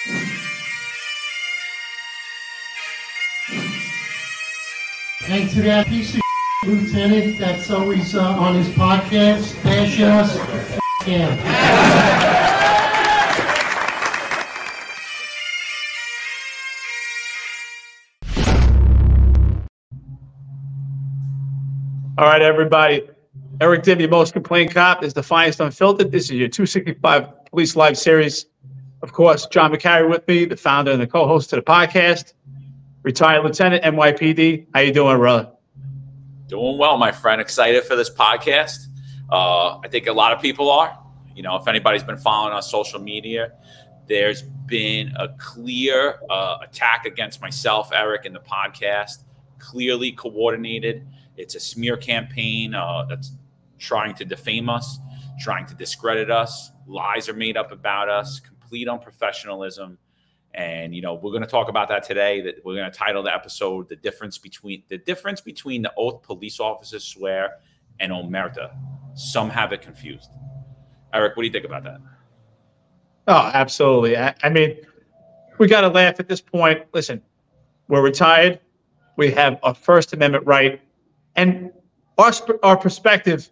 And to that piece of lieutenant that's always on his podcast, bash us, him. All right, everybody. Eric Dibb, your most complained cop, is the finest unfiltered. This is your 265 Police Live series. Of course, John McCary with me, the founder and the co-host to the podcast. Retired Lieutenant, NYPD. How you doing, brother? Doing well, my friend. Excited for this podcast. I think a lot of people are. You know, if anybody's been following on social media, there's been a clear attack against myself, Eric, in the podcast. Clearly coordinated. It's a smear campaign that's trying to defame us, trying to discredit us. Lies are made up about us. Complete unprofessionalism. And, you know, we're going to talk about that today. That we're going to title the episode the difference between the oath police officers swear and Omertà. Some have it confused. Eric, what do you think about that? Oh, absolutely. I mean, we got to laugh at this point. Listen, we're retired. We have a First Amendment right. And our perspective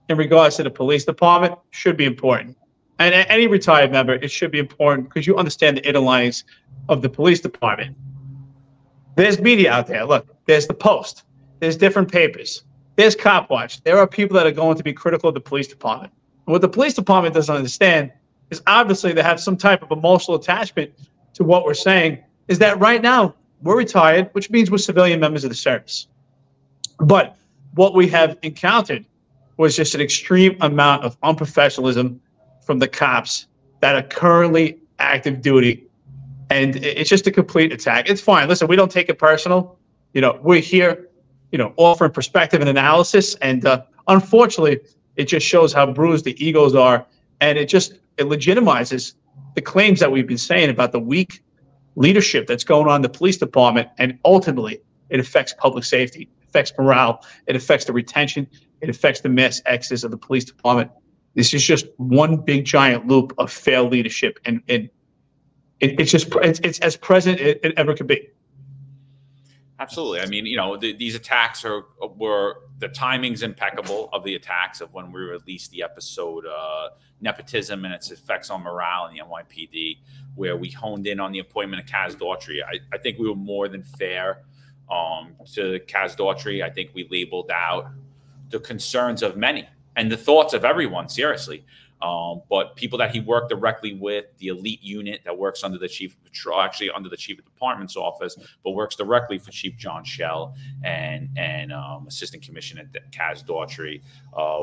in regards to the police department should be important. And any retired member, it should be important because you understand the inner linings of the police department. There's media out there. Look, there's the Post. There's different papers. There's Cop Watch. There are people that are going to be critical of the police department. And what the police department doesn't understand is obviously they have some type of emotional attachment to what we're saying, is that right now we're retired, which means we're civilian members of the service. But what we have encountered was just an extreme amount of unprofessionalism from the cops that are currently active duty. And it's just a complete attack. It's fine. Listen, we don't take it personal. You know, we're here, you know, offering perspective and analysis. And unfortunately, it just shows how bruised the egos are. And it legitimizes the claims that we've been saying about the weak leadership that's going on in the police department. And ultimately, it affects public safety, it affects morale, it affects the retention, it affects the mass exodus of the police department. This is just one big giant loop of failed leadership, and it's as present as it ever could be. Absolutely. I mean, you know, these attacks were the timing's impeccable of the attacks of when we released the episode Nepotism and its effects on morale in the NYPD, where we honed in on the appointment of Kaz Daughtry. I think we were more than fair to Kaz Daughtry. I think we labeled out the concerns of many and the thoughts of everyone, seriously. But people that he worked directly with, the elite unit that works under the chief of patrol, actually under the chief of department's office, but works directly for Chief John Schell and Assistant Commissioner Kaz Daughtry.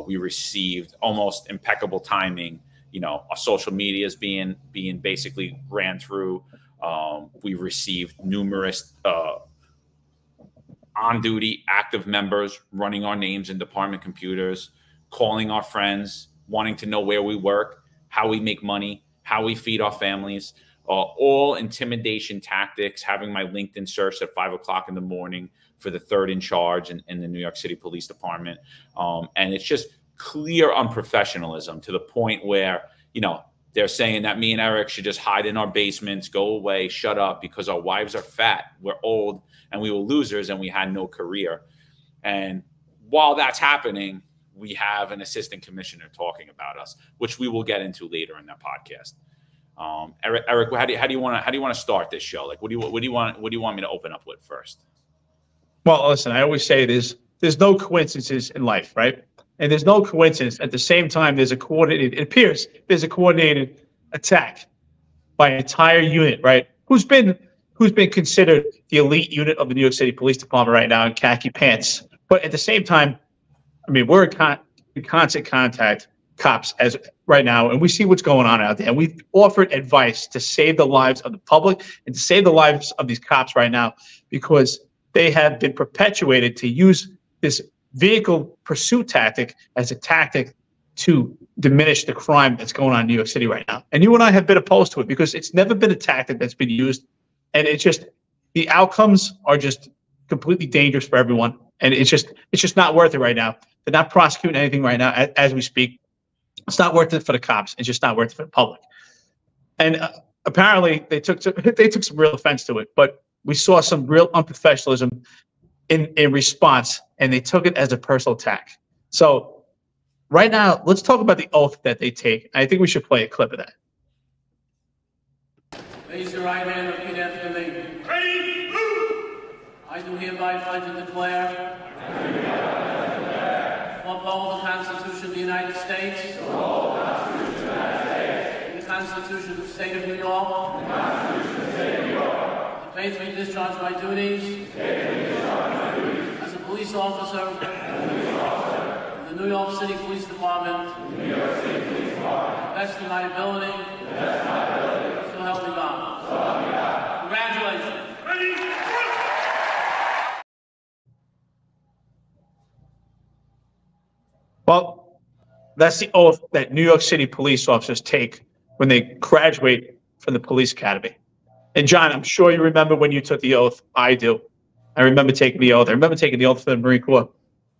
We received almost impeccable timing. You know, our social media is being basically ran through. We received numerous on-duty active members running our names in department computers, calling our friends, wanting to know where we work, how we make money, how we feed our families, all intimidation tactics, having my LinkedIn searched at 5 o'clock in the morning for the third in charge in the New York City Police Department. And it's just clear unprofessionalism to the point where, you know, they're saying that me and Eric should just hide in our basements, go away, shut up, because our wives are fat, we're old, and we were losers, and we had no career. And while that's happening, we have an assistant commissioner talking about us, which we will get into later in that podcast. Eric, how do you want to start this show? Like, what do you want me to open up with first? Well, listen, I always say there's no coincidences in life, right? And there's no coincidence. At the same time, it appears there's a coordinated attack by an entire unit, right? Who's been considered the elite unit of the New York City Police Department right now in khaki pants. But at the same time, I mean, we're in constant contact, cops, as right now, and we see what's going on out there. And we've offered advice to save the lives of the public and to save the lives of these cops right now, because they have been perpetuated to use this vehicle pursuit tactic as a tactic to diminish the crime that's going on in New York City right now. And you and I have been opposed to it because it's never been a tactic that's been used. And the outcomes are just completely dangerous for everyone. And it's just not worth it right now. They're not prosecuting anything right now as we speak. It's not worth it for the cops. It's just not worth it for the public. And apparently they took some real offense to it, but we saw some real unprofessionalism in response, and they took it as a personal attack. So right now, let's talk about the oath that they take. I think we should play a clip of that. Raise your right hand and repeat after me. Ready, move! I do hereby pledge and declare to uphold the Constitution of the United States, the Constitution of the State of New York, to faithfully discharge my duties as a police officer of the New York City Police Department, best of my ability, so help me God. Congratulations. Ready? Well, that's the oath that New York City police officers take when they graduate from the police academy. And John, I'm sure you remember when you took the oath. I do. I remember taking the oath. I remember taking the oath for the Marine Corps.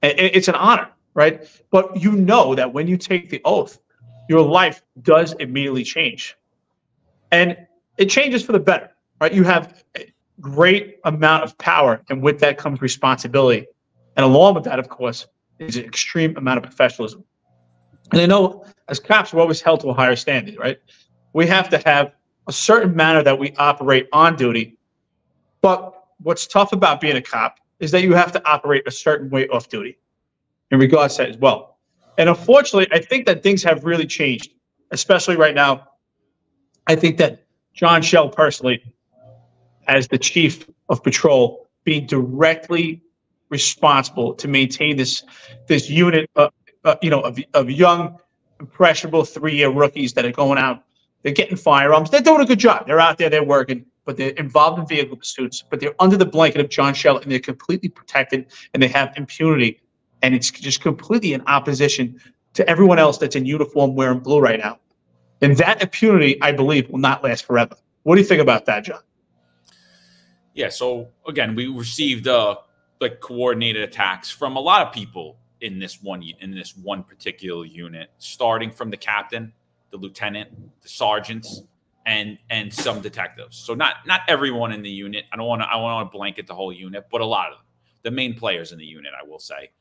And it's an honor, right? But you know that when you take the oath, your life does immediately change. And it changes for the better, right? You have a great amount of power, and with that comes responsibility. And along with that, of course, is an extreme amount of professionalism. And I know as cops, we're always held to a higher standard, right? We have to have a certain manner that we operate on duty. But what's tough about being a cop is that you have to operate a certain way off duty in regards to that as well. And unfortunately, I think that things have really changed, especially right now. I think that John Schell personally, as the chief of patrol, being directly responsible to maintain this unit of young, impressionable 3-year rookies that are going out. They're getting firearms. They're doing a good job. They're out there. They're working, but they're involved in vehicle pursuits. But they're under the blanket of John Schell, and they're completely protected, and they have impunity. And it's just completely in opposition to everyone else that's in uniform wearing blue right now. And that impunity, I believe, will not last forever. What do you think about that, John? Yeah. So again, we received like coordinated attacks from a lot of people in this one particular unit, starting from the captain, the lieutenant, the sergeants, and some detectives. So not everyone in the unit. I don't want to blanket the whole unit, but a lot of them. The main players in the unit, I will say,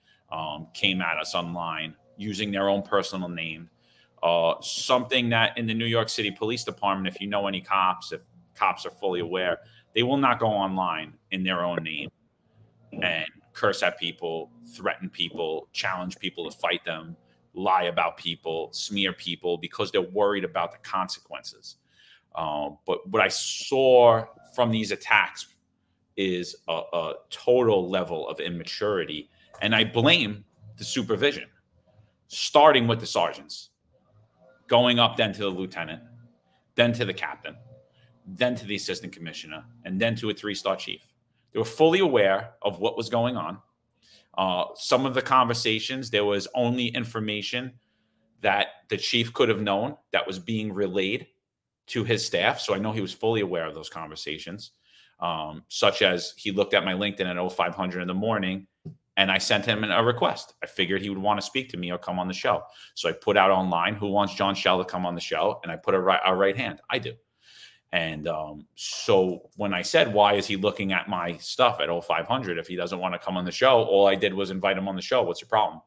came at us online using their own personal name. Something that in the New York City Police Department, if you know any cops, if cops are fully aware, they will not go online in their own name and curse at people, threaten people, challenge people to fight them, lie about people, smear people, because they're worried about the consequences. But what I saw from these attacks is a total level of immaturity. And I blame the supervision, starting with the sergeants, going up then to the lieutenant, then to the captain, then to the assistant commissioner, and then to a 3-star chief. They were fully aware of what was going on. Some of the conversations, there was only information that the chief could have known that was being relayed to his staff. So I know he was fully aware of those conversations, such as he looked at my LinkedIn at 0500 in the morning, and I sent him a request. I figured he would want to speak to me or come on the show. So I put out online, who wants John Schell to come on the show? And I put a right hand. I do. And so when I said, why is he looking at my stuff at 0500 if he doesn't want to come on the show? All I did was invite him on the show. What's your problem?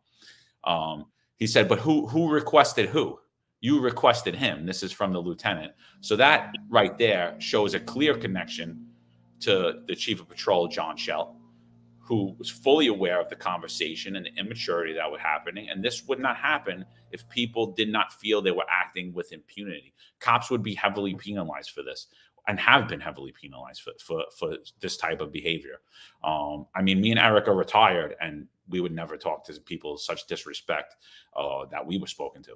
He said, but who requested who? You requested him. This is from the lieutenant. So that right there shows a clear connection to the chief of patrol, John Schell, who was fully aware of the conversation and the immaturity that was happening. And this would not happen if people did not feel they were acting with impunity. Cops would be heavily penalized for this, and have been heavily penalized for this type of behavior. I mean, me and Eric are retired, and we would never talk to people with such disrespect that we were spoken to.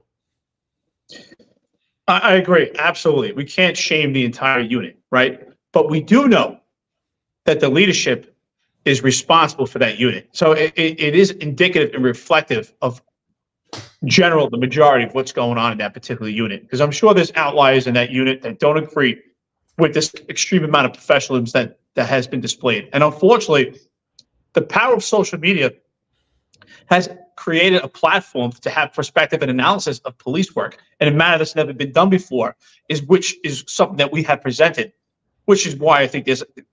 I agree. Absolutely. We can't shame the entire unit, right? But we do know that the leadership is responsible for that unit. So it is indicative and reflective of the majority of what's going on in that particular unit. Because I'm sure there's outliers in that unit that don't agree with this extreme amount of professionalism that has been displayed. And unfortunately, the power of social media has created a platform to have perspective and analysis of police work in a manner that's never been done before, which is something that we have presented, which is why I think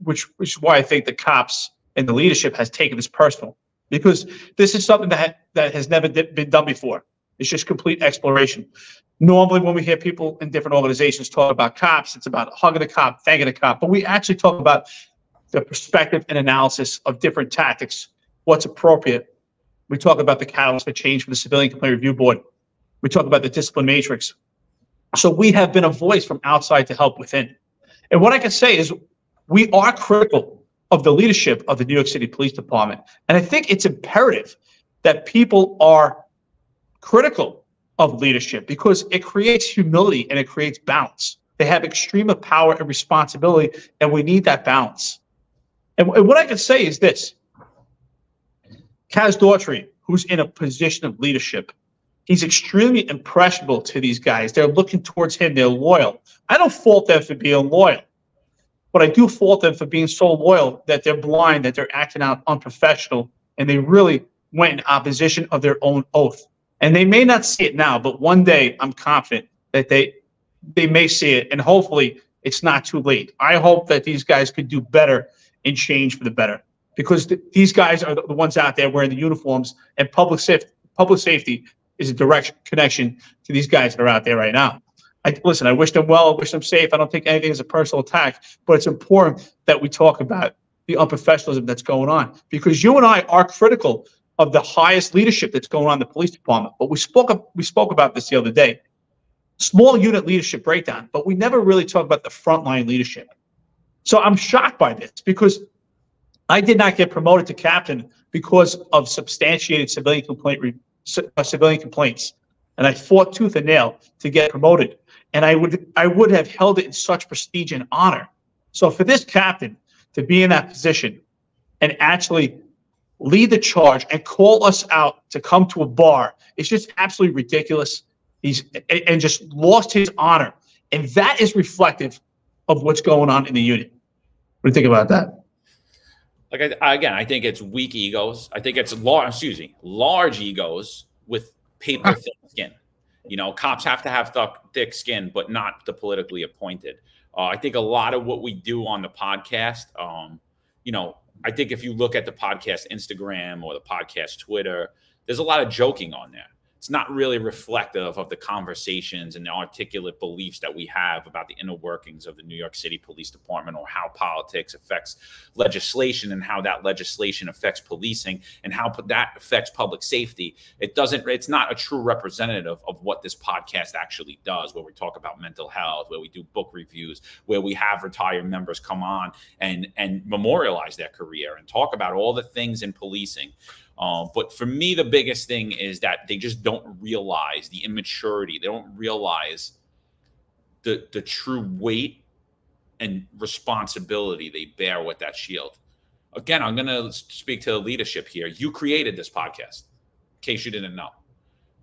which is why I think the cops and the leadership has taken this personal, because this is something that has never been done before. It's just complete exploration. Normally, when we hear people in different organizations talk about cops, it's about hugging a cop, thanking a cop, but we actually talk about the perspective and analysis of different tactics, what's appropriate. We talk about the catalyst for change from the Civilian Complaint Review Board. We talk about the discipline matrix. So we have been a voice from outside to help within. And what I can say is we are critical of the leadership of the New York City Police Department. And I think it's imperative that people are critical of leadership because it creates humility and it creates balance. They have extreme of power and responsibility, and we need that balance. And what I can say is this. Kaz Daughtry, who's in a position of leadership, he's extremely impressionable to these guys. They're looking towards him. They're loyal. I don't fault them for being loyal, but I do fault them for being so loyal that they're blind, that they're acting out unprofessional, and they really went in opposition of their own oath. And they may not see it now, but one day I'm confident that they may see it, and hopefully it's not too late. I hope that these guys could do better and change for the better, because these guys are the ones out there wearing the uniforms, and public safety is a direct connection to these guys that are out there right now. Listen, I wish them well, I wish them safe. I don't think anything is a personal attack, but it's important that we talk about the unprofessionalism that's going on, because you and I are critical of the highest leadership that's going on in the police department. But we spoke about this the other day. Small unit leadership breakdown, but we never really talk about the frontline leadership. So I'm shocked by this because I did not get promoted to captain because of substantiated civilian complaints, and I fought tooth and nail to get promoted. And I would have held it in such prestige and honor. So for this captain to be in that position and actually lead the charge and call us out to come to a bar, it's just absolutely ridiculous. He's just lost his honor, and that is reflective of what's going on in the unit. What do you think about that? Like I think it's weak egos. I think it's large egos with paper thin skin. You know, cops have to have thick skin, but not the politically appointed. I think a lot of what we do on the podcast, you know, I think if you look at the podcast Instagram or the podcast Twitter, there's a lot of joking on there. It's not really reflective of the conversations and the articulate beliefs that we have about the inner workings of the New York City Police Department, or how politics affects legislation and how that legislation affects policing and how that affects public safety. It's not a true representative of what this podcast actually does, where we talk about mental health, where we do book reviews, where we have retired members come on and memorialize their career and talk about all the things in policing. But for me, the biggest thing is that they just don't realize the immaturity. They don't realize the true weight and responsibility they bear with that shield. Again, I'm going to speak to the leadership here. You created this podcast, in case you didn't know.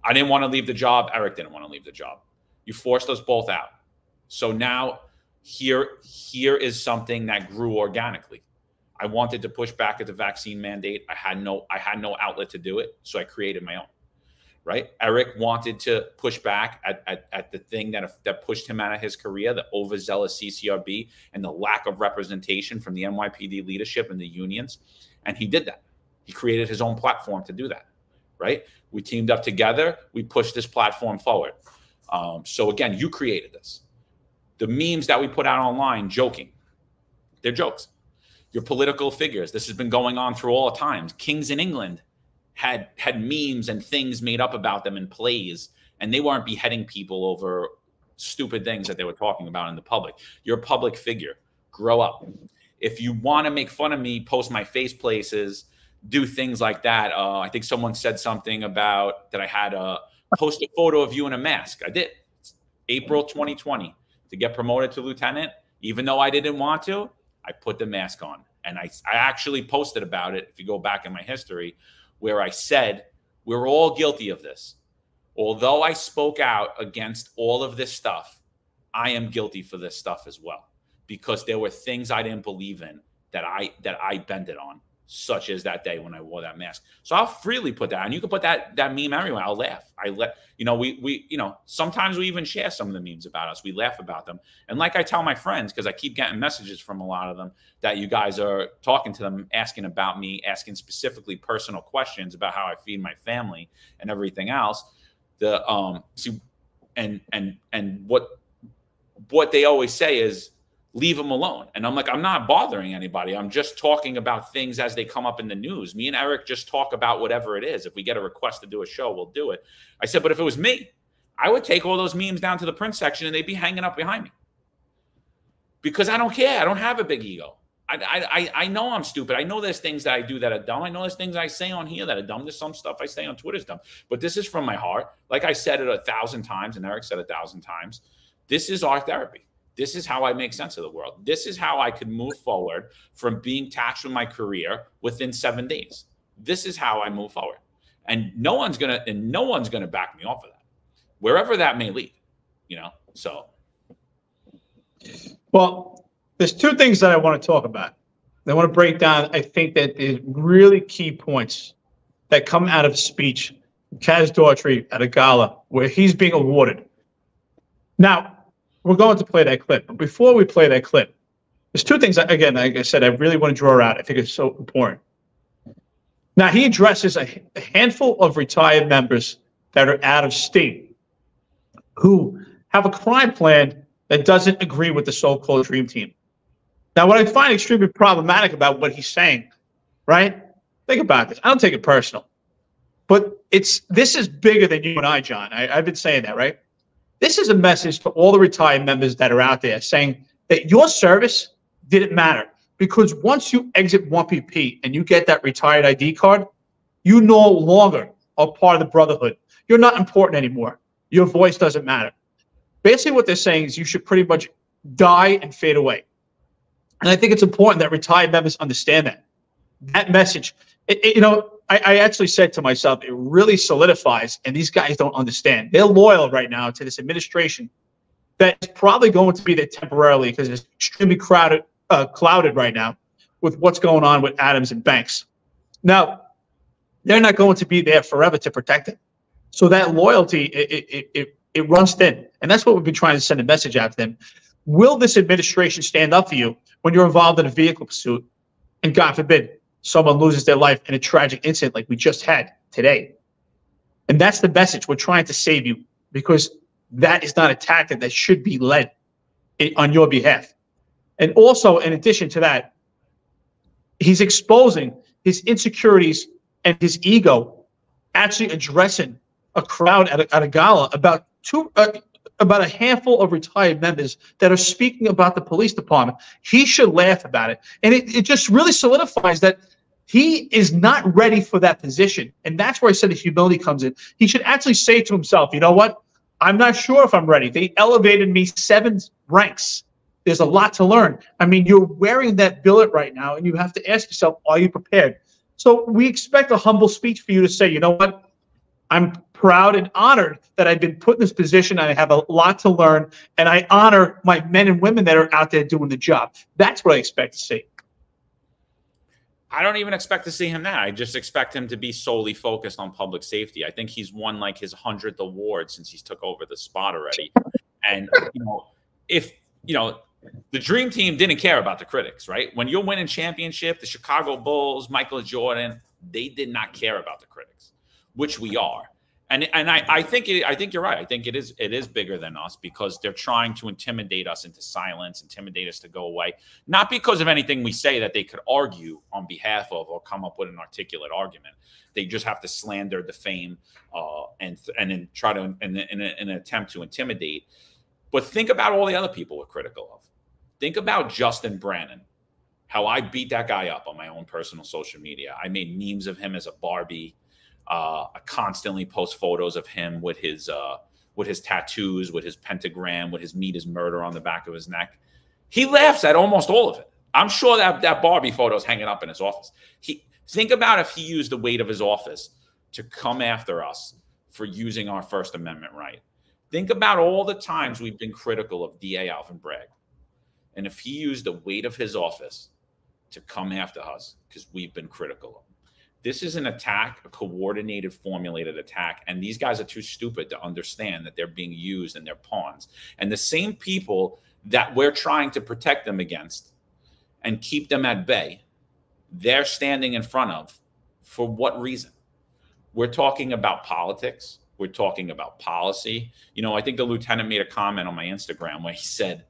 I didn't want to leave the job. Eric didn't want to leave the job. You forced us both out. So now here is something that grew organically. I wanted to push back at the vaccine mandate. I had no outlet to do it, so I created my own. Right? Eric wanted to push back at the thing that pushed him out of his career, the overzealous CCRB and the lack of representation from the NYPD leadership and the unions, and he did that. He created his own platform to do that. Right? We teamed up together. We pushed this platform forward. So again, you created this. The memes that we put out online, joking, they're jokes. Your political figures. This has been going on through all times. Kings in England had memes and things made up about them in plays, and they weren't beheading people over stupid things that they were talking about in the public. You're a public figure. Grow up. If you want to make fun of me, post my face places, do things like that. I think someone said something about that I had post a photo of you in a mask. I did. It's April 2020 to get promoted to lieutenant. Even though I didn't want to, I put the mask on, and I actually posted about it, if you go back in my history, where I said, we're all guilty of this. Although I spoke out against all of this stuff, I am guilty for this stuff as well, because there were things I didn't believe in that I bended on. such as that day when I wore that mask. So I'll freely put that, and you can put that meme everywhere. I'll laugh. Sometimes we even share some of the memes about us. We laugh about them. And like I tell my friends, because I keep getting messages from a lot of them that you guys are talking to them, asking about me, asking specifically personal questions about how I feed my family and everything else. What they always say is, leave them alone. And I'm like, I'm not bothering anybody. I'm just talking about things as they come up in the news. Me and Eric just talk about whatever it is. If we get a request to do a show, we'll do it. I said, but if it was me, I would take all those memes down to the print section and they'd be hanging up behind me. Because I don't care. I don't have a big ego. I know I'm stupid. I know there's things that I do that are dumb. I know there's things I say on here that are dumb. There's some stuff I say on Twitter is dumb. But this is from my heart. Like I said it 1,000 times, and Eric said 1,000 times. This is our therapy. This is how I make sense of the world. This is how I could move forward from being taxed with my career within 7 days. This is how I move forward. And no one's gonna back me off of that, wherever that may lead, so. Well, there's two things that I want to talk about. I want to break down, I think, that is really key points that come out of a speech, Kaz Daughtry at a gala where he's being awarded. Now, we're going to play that clip. But before we play that clip, there's two things, again, like I said, I really want to draw out. I think it's so important. Now, he addresses a handful of retired members that are out of state who have a crime plan that doesn't agree with the so-called Dream Team. Now, what I find extremely problematic about what he's saying, right? Think about this. I don't take it personal. But this is bigger than you and I, John. I've been saying that, right? This is a message to all the retired members that are out there saying that your service didn't matter, because once you exit 1PP and you get that retired ID card, you no longer are part of the brotherhood. You're not important anymore. Your voice doesn't matter. Basically what they're saying is you should pretty much die and fade away. And I think it's important that retired members understand that. That message, I actually said to myself, it really solidifies, and these guys don't understand. They're loyal right now to this administration that's probably going to be there temporarily because it's extremely clouded right now with what's going on with Adams and Banks. Now, they're not going to be there forever to protect it. So that loyalty, it runs thin. And that's what we've been trying to send a message out to them. Will this administration stand up for you when you're involved in a vehicle pursuit and, God forbid, someone loses their life in a tragic incident like we just had today? And that's the message. We're trying to save you, because that is not a tactic that should be led on your behalf. And also, in addition to that, he's exposing his insecurities and his ego, actually addressing a crowd at a gala about a handful of retired members that are speaking about the police department. He should laugh about it. And it just really solidifies that he is not ready for that position. And that's where I said the humility comes in. He should actually say to himself, you know what? I'm not sure if I'm ready. They elevated me 7 ranks. There's a lot to learn. I mean, you're wearing that billet right now, and you have to ask yourself, are you prepared? So we expect a humble speech for you to say, you know what? I'm proud and honored that I've been put in this position. I have a lot to learn, and I honor my men and women that are out there doing the job. That's what I expect to see. I don't even expect to see him that. I just expect him to be solely focused on public safety. I think he's won like his 100th award since he's took over the spot already. And, if, the Dream Team didn't care about the critics, right? When you're winning championship, the Chicago Bulls, Michael Jordan, they did not care about the critics, which we are. And I think you're right. I think it is bigger than us, because they're trying to intimidate us into silence, intimidate us to go away, not because of anything we say that they could argue on behalf of or come up with an articulate argument. They just have to slander, defame, and then try to in an attempt to intimidate. But think about all the other people we're critical of. Think about Justin Brannon, how I beat that guy up on my own personal social media. I made memes of him as a Barbie. I constantly post photos of him with his tattoos, with his pentagram, with his meat is murder on the back of his neck. He laughs at almost all of it. I'm sure that Barbie photo is hanging up in his office. Think about if he used the weight of his office to come after us for using our First Amendment right. Think about all the times we've been critical of DA Alvin Bragg. And if he used the weight of his office to come after us because we've been critical of them. This is an attack, a coordinated, formulated attack. And these guys are too stupid to understand that they're being used and they're pawns. And the same people that we're trying to protect them against and keep them at bay, they're standing in front of. For what reason? We're talking about politics. We're talking about policy. You know, I think the lieutenant made a comment on my Instagram where he said,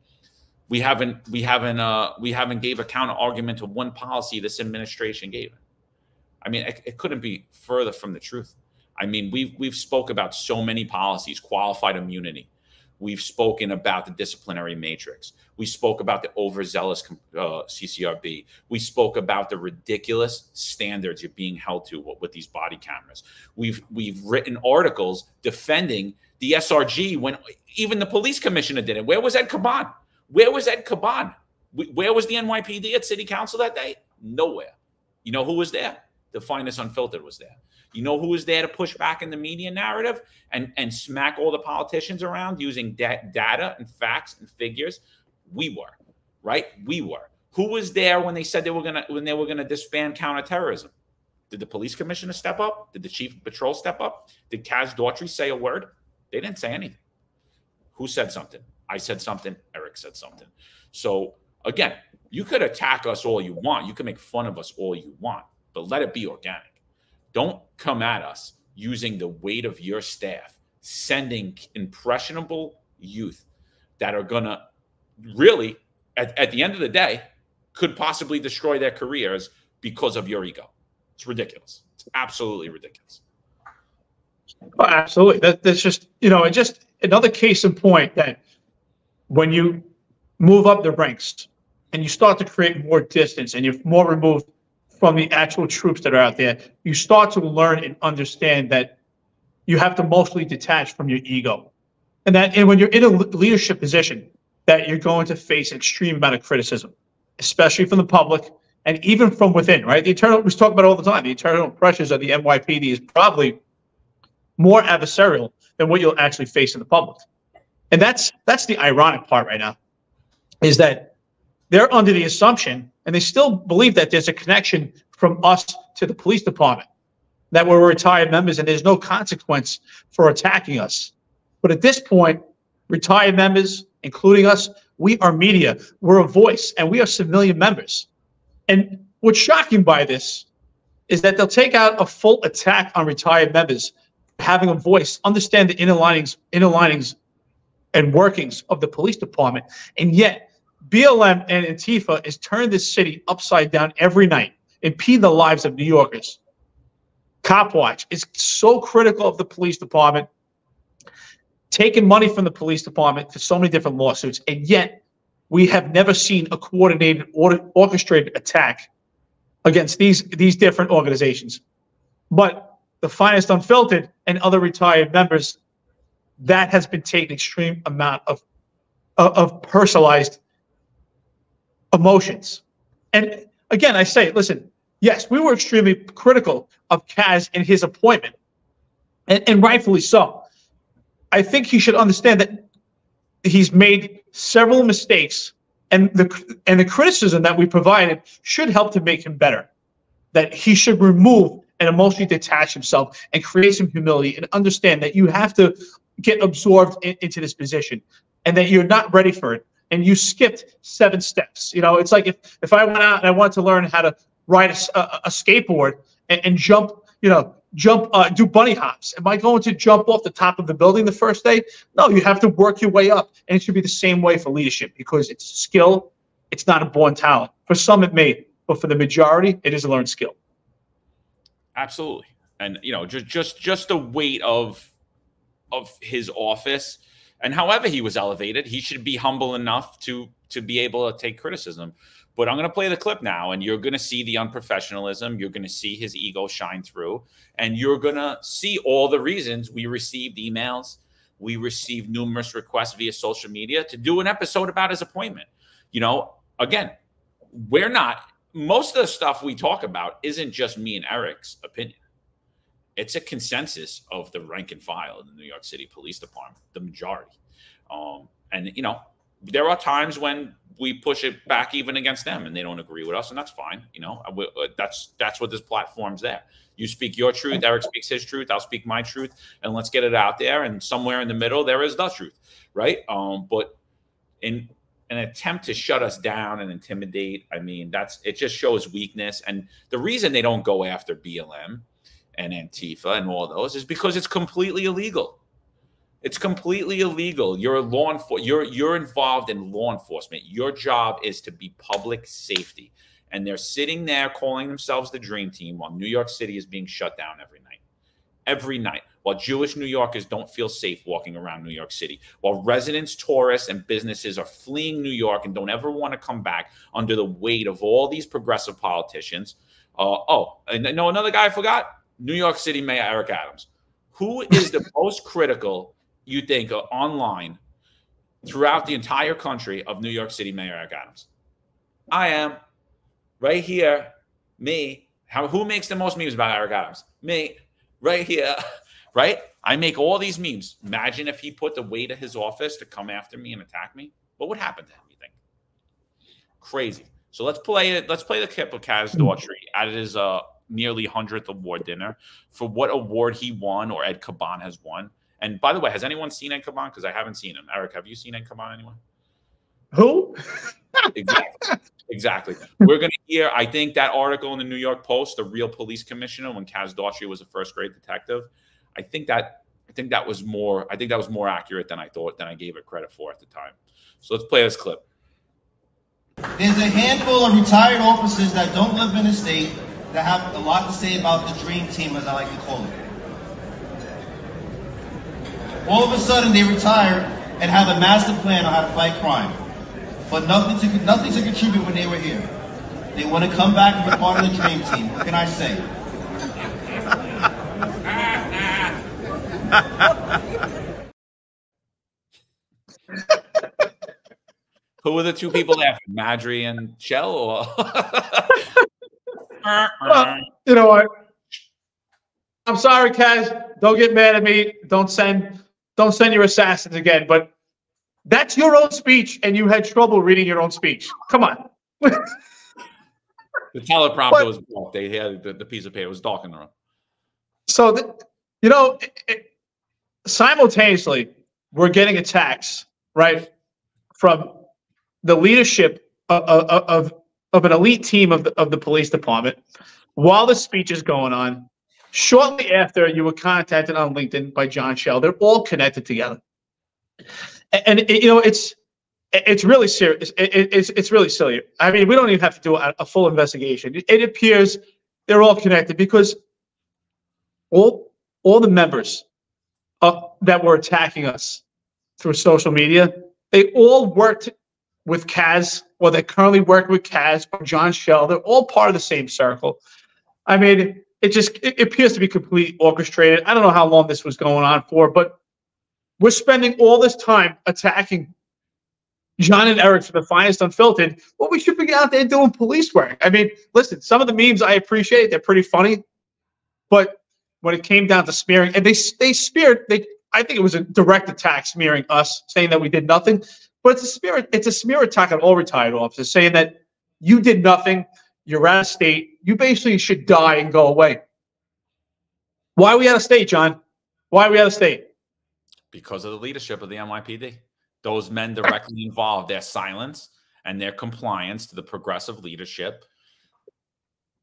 we haven't gave a counter argument to one policy this administration gave. I mean, it couldn't be further from the truth. I mean, we've spoke about so many policies, qualified immunity. We've spoken about the disciplinary matrix. We spoke about the overzealous CCRB. We spoke about the ridiculous standards you're being held to with these body cameras. We've written articles defending the SRG when even the police commissioner did it. Where was Ed Caban? Where was Ed Caban? Where was the NYPD at city council that day? Nowhere. You know who was there? The Finest Unfiltered was there. You know who was there to push back in the media narrative and smack all the politicians around using data and facts and figures? We were, right? We were. Who was there when they said they were gonna disband counterterrorism? Did the police commissioner step up? Did the chief of patrol step up? Did Kaz Daughtry say a word? They didn't say anything. Who said something? I said something. Eric said something. So again, you could attack us all you want. You can make fun of us all you want, but let it be organic. Don't come at us using the weight of your staff, sending impressionable youth that are going to really, at the end of the day, could possibly destroy their careers because of your ego. It's ridiculous. It's absolutely ridiculous. Oh, absolutely. That's just, you know, just another case in point that when you move up the ranks and you start to create more distance and you're more removed from the actual troops that are out there, you start to learn and understand that you have to mostly detach from your ego. And when you're in a leadership position, that you're going to face an extreme amount of criticism, especially from the public and even from within, right? We talk about it all the time. The internal pressures of the NYPD is probably more adversarial than what you'll actually face in the public. And that's the ironic part right now, is that they're under the assumption, and they still believe that there's a connection from us to the police department, that we're retired members and there's no consequence for attacking us. But at this point, retired members, including us, we are media, we're a voice, and we are civilian members. And what's shocking by this is that they'll take out a full attack on retired members, having a voice, understand the inner linings and workings of the police department, and yet BLM and Antifa has turned this city upside down every night, impede the lives of New Yorkers. Cop Watch is so critical of the police department, taking money from the police department for so many different lawsuits, and yet we have never seen a coordinated, orchestrated attack against these different organizations. But the Finest Unfiltered and other retired members, that has been taken extreme amount of personalized emotions. And again, I say, listen, yes, we were extremely critical of Kaz and his appointment, and rightfully so. I think he should understand that he's made several mistakes, and the criticism that we provided should help to make him better. That he should remove and emotionally detach himself and create some humility and understand that you have to get absorbed into this position and that you're not ready for it. And you skipped 7 steps. You know, it's like if I went out and I wanted to learn how to ride a skateboard and jump, do bunny hops. Am I going to jump off the top of the building the first day? No, you have to work your way up. And it should be the same way for leadership, because it's skill. It's not a born talent. For some it may, but for the majority, it is a learned skill. Absolutely. And, just the weight of his office, and however he was elevated, he should be humble enough to be able to take criticism. But I'm going to play the clip now, and you're going to see the unprofessionalism. You're going to see his ego shine through, and you're going to see all the reasons we received emails. We received numerous requests via social media to do an episode about his appointment. Again, most of the stuff we talk about isn't just me and Eric's opinion. It's a consensus of the rank and file in the New York City Police Department, the majority. And there are times when we push it back even against them and they don't agree with us, and that's fine. You know, that's what this platform's there. You speak your truth, Eric speaks his truth, I'll speak my truth, and let's get it out there. And somewhere in the middle, there is the truth, right? But in an attempt to shut us down and intimidate, I mean, it just shows weakness. And the reason they don't go after BLM and Antifa and all those is because it's completely illegal. It's completely illegal. You're you're involved in law enforcement. Your job is to be public safety. And they're sitting there calling themselves the Dream Team while New York City is being shut down every night, while Jewish New Yorkers don't feel safe walking around New York City, while residents, tourists, and businesses are fleeing New York and don't ever want to come back under the weight of all these progressive politicians. And no, another guy I forgot, New York City Mayor Eric Adams. Who is the most critical, you think, online throughout the entire country of New York City Mayor Eric Adams? I am. Right here, me. Who makes the most memes about Eric Adams? Me. Right here, right? I make all these memes. Imagine if he put the weight of his office to come after me and attack me. What would happen to him, you think? Crazy. So let's play it. Let's play the clip of Kaz Daughtry at his nearly 100th award dinner for what award he won or Ed Caban has won. And by the way, has anyone seen Ed Caban? Because I haven't seen him. Eric, have you seen Ed Caban, anyone? Who? Exactly. We're going to hear, I think, that article in the New York Post, the real police commissioner, when Kaz Daughtry was a first-grade detective. I think that was more accurate than I gave it credit for at the time. So let's play this clip. There's a handful of retired officers that don't live in the state that have a lot to say about the Dream Team, as I like to call it. All of a sudden, they retire and have a master plan on how to fight crime. But nothing to contribute when they were here. They want to come back and be part of the Dream Team. What can I say? Who were the two people there? Madry and Shell? Or well, you know what? I'm sorry, Kaz. Don't get mad at me. Don't send your assassins again. But that's your own speech, and you had trouble reading your own speech. Come on. The teleprompter was dark. They had the piece of paper. It was dark in the room. So, simultaneously, we're getting attacks, right, from the leadership of an elite team of the police department while the speech is going on. Shortly after, you were contacted on LinkedIn by John Shell. They're all connected together. And it's really serious. It's really silly. I mean, we don't even have to do a full investigation. It appears they're all connected because all the members that were attacking us through social media, they all worked with Kaz, or they currently work with Kaz or John Shell. They're all part of the same circle. I mean, it appears to be completely orchestrated. I don't know how long this was going on for, but we're spending all this time attacking John and Eric for the finest unfiltered. Well, we should be out there doing police work. I mean, listen, some of the memes I appreciate. They're pretty funny. But when it came down to smearing, and they smeared, I think it was a direct attack smearing us, saying that we did nothing. But it's a smear attack on all retired officers, saying that you did nothing, you're out of state, you basically should die and go away. Why are we out of state, John? Why are we out of state? Because of the leadership of the NYPD. Those men directly involved, their silence and their compliance to the progressive leadership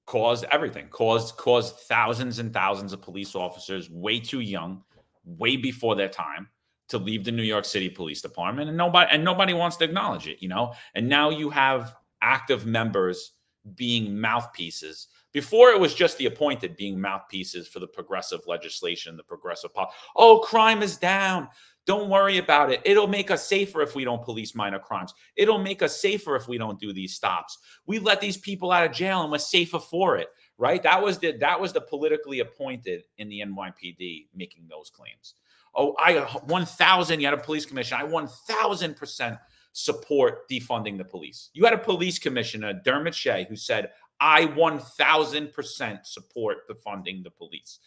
caused everything, caused thousands and thousands of police officers way too young, way before their time, to leave the New York City Police Department, and nobody wants to acknowledge it, And now you have active members being mouthpieces. Before, it was just the appointed being mouthpieces for the progressive legislation, the progressive policy. Oh, crime is down. Don't worry about it. It'll make us safer if we don't police minor crimes. It'll make us safer if we don't do these stops. We let these people out of jail and we're safer for it, right? That was the politically appointed in the NYPD making those claims. Oh, I 1,000. You had a police commission. I 1,000% support defunding the police. You had a police commissioner, Dermot Shea, who said, I 1,000% support defunding the police.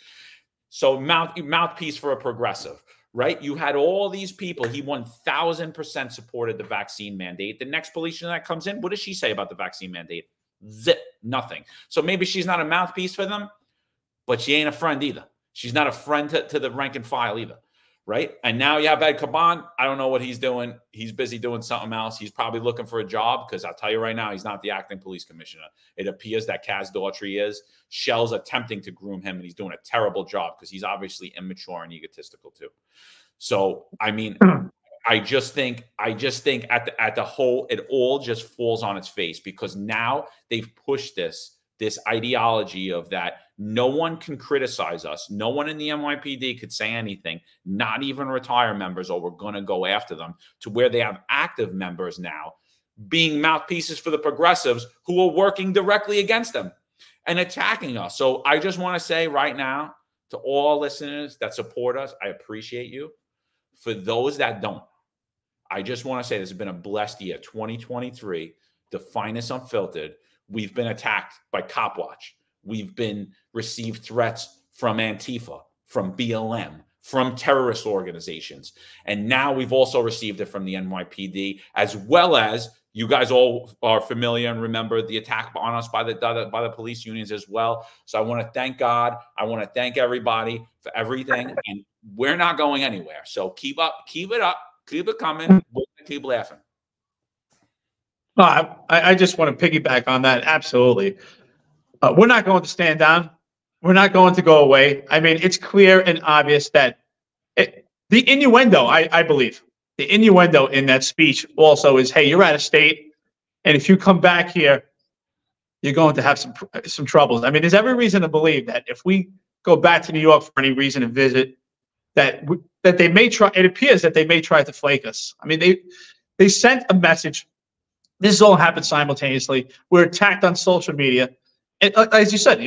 So mouthpiece for a progressive. right? You had all these people. He 1000% supported the vaccine mandate. The next police that comes in, what does she say about the vaccine mandate? Zip, nothing. So maybe she's not a mouthpiece for them, but she ain't a friend either. She's not a friend to the rank and file either, right? And now you have Ed Caban. I don't know what he's doing. He's busy doing something else. He's probably looking for a job because I'll tell you right now, he's not the acting police commissioner. It appears that Kaz Daughtry is. Shell's attempting to groom him, and he's doing a terrible job because he's obviously immature and egotistical too. So, I mean, I just think at the whole, it all just falls on its face because now they've pushed this ideology of that no one can criticize us. No one in the NYPD could say anything, not even retired members, or we're going to go after them, to where they have active members now being mouthpieces for the progressives who are working directly against them and attacking us. So I just want to say right now to all listeners that support us, I appreciate you. For those that don't, I just want to say this has been a blessed year, 2023, the finest unfiltered. We've been attacked by Cop Watch. We've been received threats from Antifa, from BLM, from terrorist organizations. And now we've also received it from the NYPD, as well as you guys all are familiar and remember the attack on us by the police unions as well. So I want to thank God. I want to thank everybody for everything. And we're not going anywhere. So keep it up, keep it coming. We're going to keep laughing. No, I just want to piggyback on that. Absolutely. We're not going to stand down. We're not going to go away. I mean, it's clear and obvious that the innuendo, I believe, the innuendo in that speech also is, hey, you're out of state, and if you come back here, you're going to have some troubles. I mean, there's every reason to believe that if we go back to New York for any reason to visit, that they may try. It appears that they may try to flake us. I mean, they sent a message. This all happened simultaneously. We're attacked on social media. And as you said,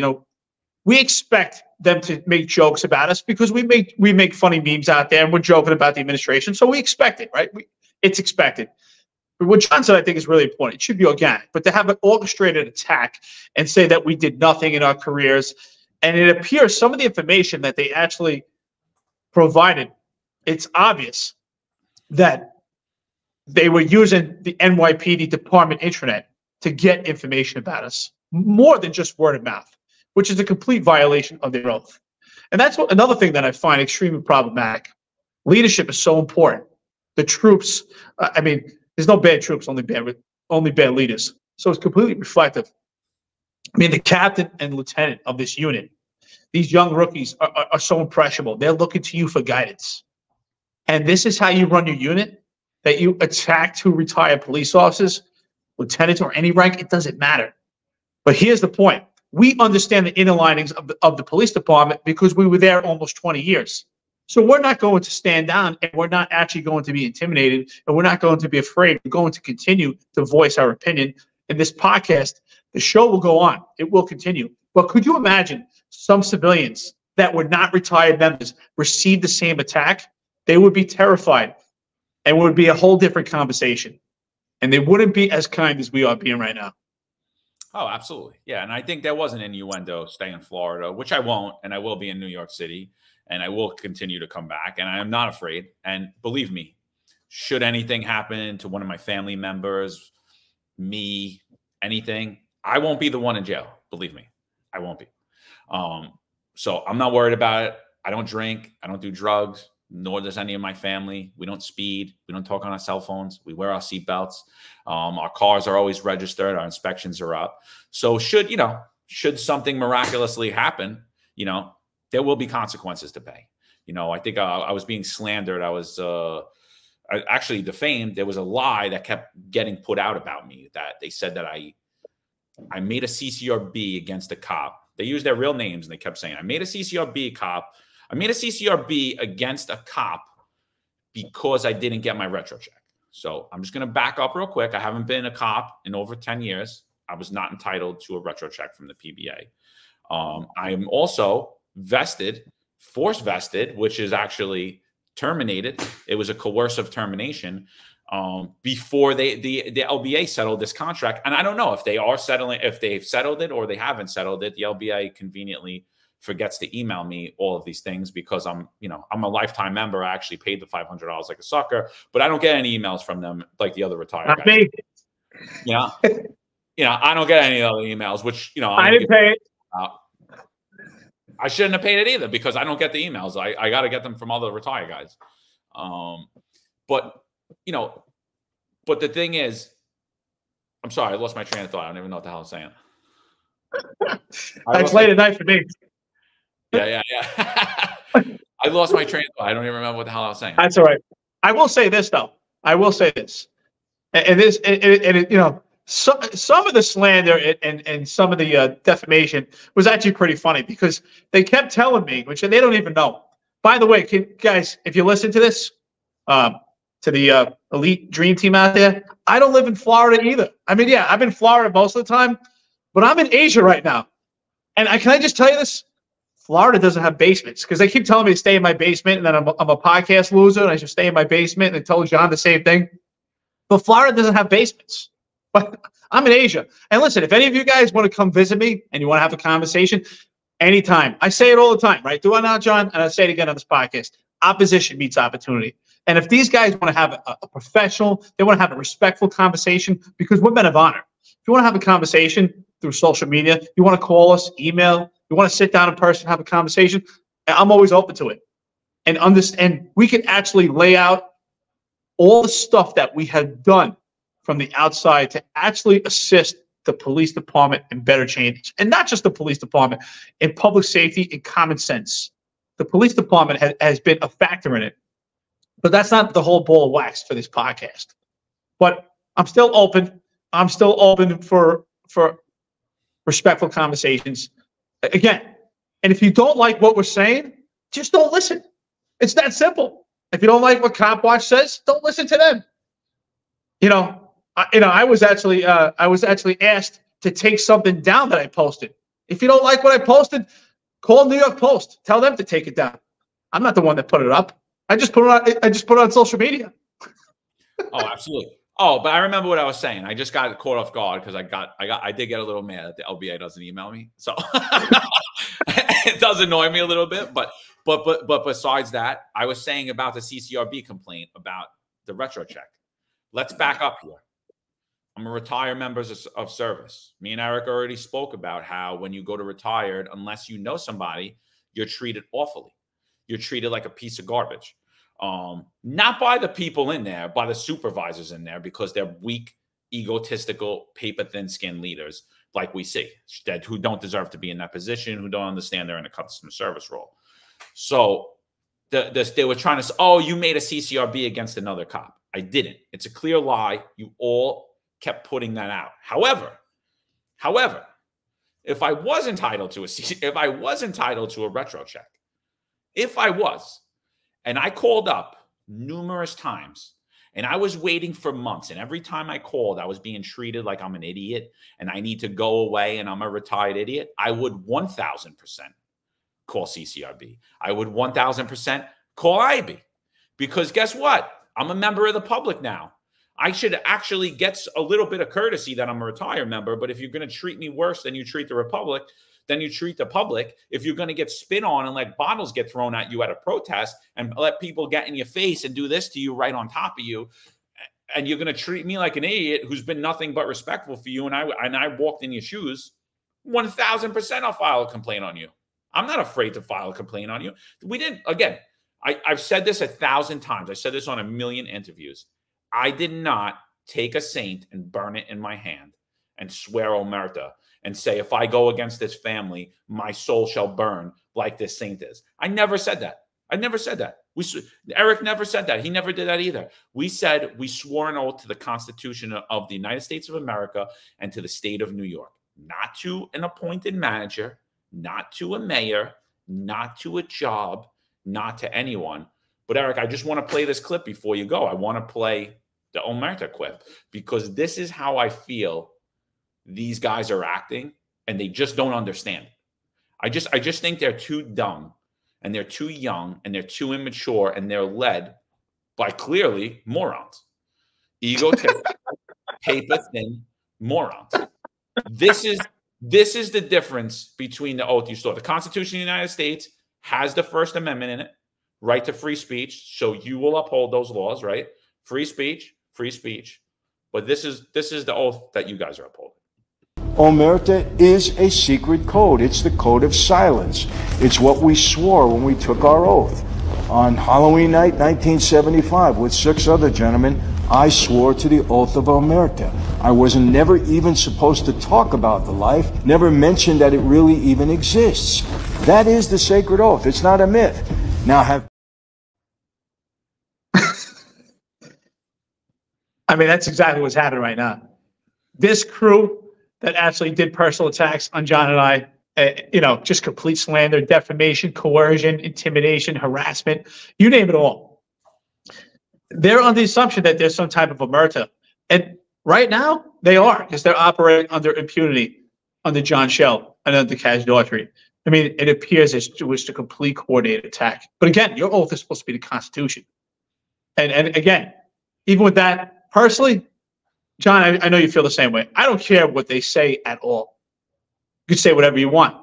we expect them to make jokes about us because we make funny memes out there and we're joking about the administration. So we expect it, right? It's expected. But what John said, I think, is really important. It should be organic. But to have an orchestrated attack and say that we did nothing in our careers, and it appears some of the information that they actually provided, it's obvious that they were using the NYPD department intranet to get information about us, more than just word of mouth, which is a complete violation of their oath. And that's another thing that I find extremely problematic. Leadership is so important. The troops, I mean, there's no bad troops, only bad leaders. So it's completely reflective. I mean, the captain and lieutenant of this unit, these young rookies are so impressionable. They're looking to you for guidance. And this is how you run your unit? That you attack two retired police officers, lieutenants, or any rank? It doesn't matter. But here's the point. We understand the inner linings of the police department because we were there almost 20 years. So we're not going to stand down, and we're not actually going to be intimidated, and we're not going to be afraid. We're going to continue to voice our opinion. In this podcast, the show will go on. It will continue. But could you imagine some civilians that were not retired members received the same attack? They would be terrified, and it would be a whole different conversation. And they wouldn't be as kind as we are being right now. Oh, absolutely. Yeah. And I think there was an innuendo stay in Florida, which I won't, and I will be in New York City, and I will continue to come back, and I am not afraid. And believe me, should anything happen to one of my family members, me, anything, I won't be the one in jail. Believe me, I won't be. So I'm not worried about it. I don't drink. I don't do drugs, nor does any of my family. We don't speed. We don't talk on our cell phones. We wear our seatbelts. Our cars are always registered. Our inspections are up. So should something miraculously happen, there will be consequences to pay. I think I was being slandered. I was actually defamed. There was a lie that kept getting put out about me, that they said that I made a CCRB against a cop. They used their real names, and they kept saying, I made a CCRB against a cop because I didn't get my retro check. So I'm just going to back up real quick. I haven't been a cop in over 10 years. I was not entitled to a retro check from the PBA. I am also force vested, which is actually terminated. It was a coercive termination before the LBA settled this contract. And I don't know if they are settling, if they've settled it or they haven't settled it. The LBA conveniently forgets to email me all of these things because I'm a lifetime member. I actually paid the $500 like a sucker, but I don't get any emails from them like the other retired guys. Me. I don't get any other emails, which, I didn't pay it. I shouldn't have paid it either because I don't get the emails. I got to get them from other retired guys. But the thing is, I'm sorry, I lost my train of thought. I don't even know what the hell I'm saying. It's late at night for me. Yeah. I lost my train of thought. I don't even remember what the hell I was saying. That's all right. I will say this, though. Some of the slander and some of the defamation was actually pretty funny because they kept telling me, which they don't even know. By the way, guys, if you listen to this, to the elite dream team out there, I don't live in Florida either. I mean, yeah, I'm in Florida most of the time, but I'm in Asia right now. And can I just tell you this? Florida doesn't have basements because they keep telling me to stay in my basement and then I'm a podcast loser and I should stay in my basement. And I told John the same thing. But Florida doesn't have basements. But I'm in Asia. And listen, if any of you guys want to come visit me and you want to have a conversation, anytime. I say it all the time, right? Do I not, John? And I say it again on this podcast. Opposition meets opportunity. And if these guys want to have a professional, they want to have a respectful conversation because we're men of honor. If you want to have a conversation through social media, you want to call us, email, you want to sit down in person, have a conversation, I'm always open to it. And we can actually lay out all the stuff that we have done from the outside to actually assist the police department in better changes. And not just the police department, in public safety and common sense. The police department has been a factor in it. But that's not the whole ball of wax for this podcast. But I'm still open. I'm still open for respectful conversations. Again, and if you don't like what we're saying, just don't listen. It's that simple. If you don't like what Cop Watch says, don't listen to them. I was actually asked to take something down that I posted. If you don't like what I posted, call New York Post. Tell them to take it down. I'm not the one that put it up. I just put it on social media. Oh, absolutely. Oh, but I remember what I was saying. I just got caught off guard because I did get a little mad that the LBA doesn't email me. So it does annoy me a little bit. But besides that, I was saying about the CCRB complaint about the retro check. Let's back up here. I'm a retired member of service. Me and Eric already spoke about how when you go to retired, unless you know somebody, you're treated awfully. You're treated like a piece of garbage. Not by the people in there, by the supervisors in there, because they're weak, egotistical, paper thin skin leaders like we see, who don't deserve to be in that position, who don't understand they're in a customer service role. So they were trying to say, oh, you made a CCRB against another cop. I didn't. It's a clear lie. You all kept putting that out. However, if I was entitled to a retro check, if I was, and I called up numerous times, and I was waiting for months, and every time I called, I was being treated like I'm an idiot, and I need to go away, and I'm a retired idiot, I would 1,000% call CCRB. I would 1,000% call IB. Because guess what? I'm a member of the public now. I should actually get a little bit of courtesy that I'm a retired member, but if you're going to treat me worse than you treat the Republic, then you treat the public. If you're going to get spit on and let bottles get thrown at you at a protest and let people get in your face and do this to you right on top of you, and you're going to treat me like an idiot who's been nothing but respectful for you, and I walked in your shoes, 1,000% I'll file a complaint on you. I'm not afraid to file a complaint on you. We didn't, again, I've said this 1,000 times. I said this on a million interviews. I did not take a saint and burn it in my hand and swear Omertà and say, if I go against this family, my soul shall burn like this saint is. I never said that. I never said that. Eric never said that. He never did that either. We said we swore an oath to the Constitution of the United States of America and to the state of New York, not to an appointed manager, not to a mayor, not to a job, not to anyone. But Eric, I just want to play this clip before you go. I want to play the Omertà clip because this is how I feel these guys are acting, and they just don't understand. I just think they're too dumb, and they're too young, and they're too immature, and they're led by clearly morons, egotistical, paper thin morons. This is This is the difference between the oath you swore. The Constitution of the United States has the First Amendment in it, right to free speech. So you will uphold those laws, right? Free speech, free speech. But this is the oath that you guys are upholding. Omertà is a secret code. It's the code of silence. It's what we swore when we took our oath. On Halloween night, 1975, with 6 other gentlemen, I swore to the oath of Omertà. I was never even supposed to talk about the life, never mentioned that it really even exists. That is the sacred oath. It's not a myth. Now I mean, that's exactly what's happening right now. This crew that actually did personal attacks on John and I, you know, just complete slander, defamation, coercion, intimidation, harassment, you name it all. They're on the assumption that there's some type of omerta. And right now, they are, because they're operating under impunity under John Shell and under Kaz Daughtry. I mean, it appears as it was a complete coordinated attack. But again, your oath is supposed to be the Constitution. And again, even with that, personally, John, I know you feel the same way. I don't care what they say at all. You can say whatever you want.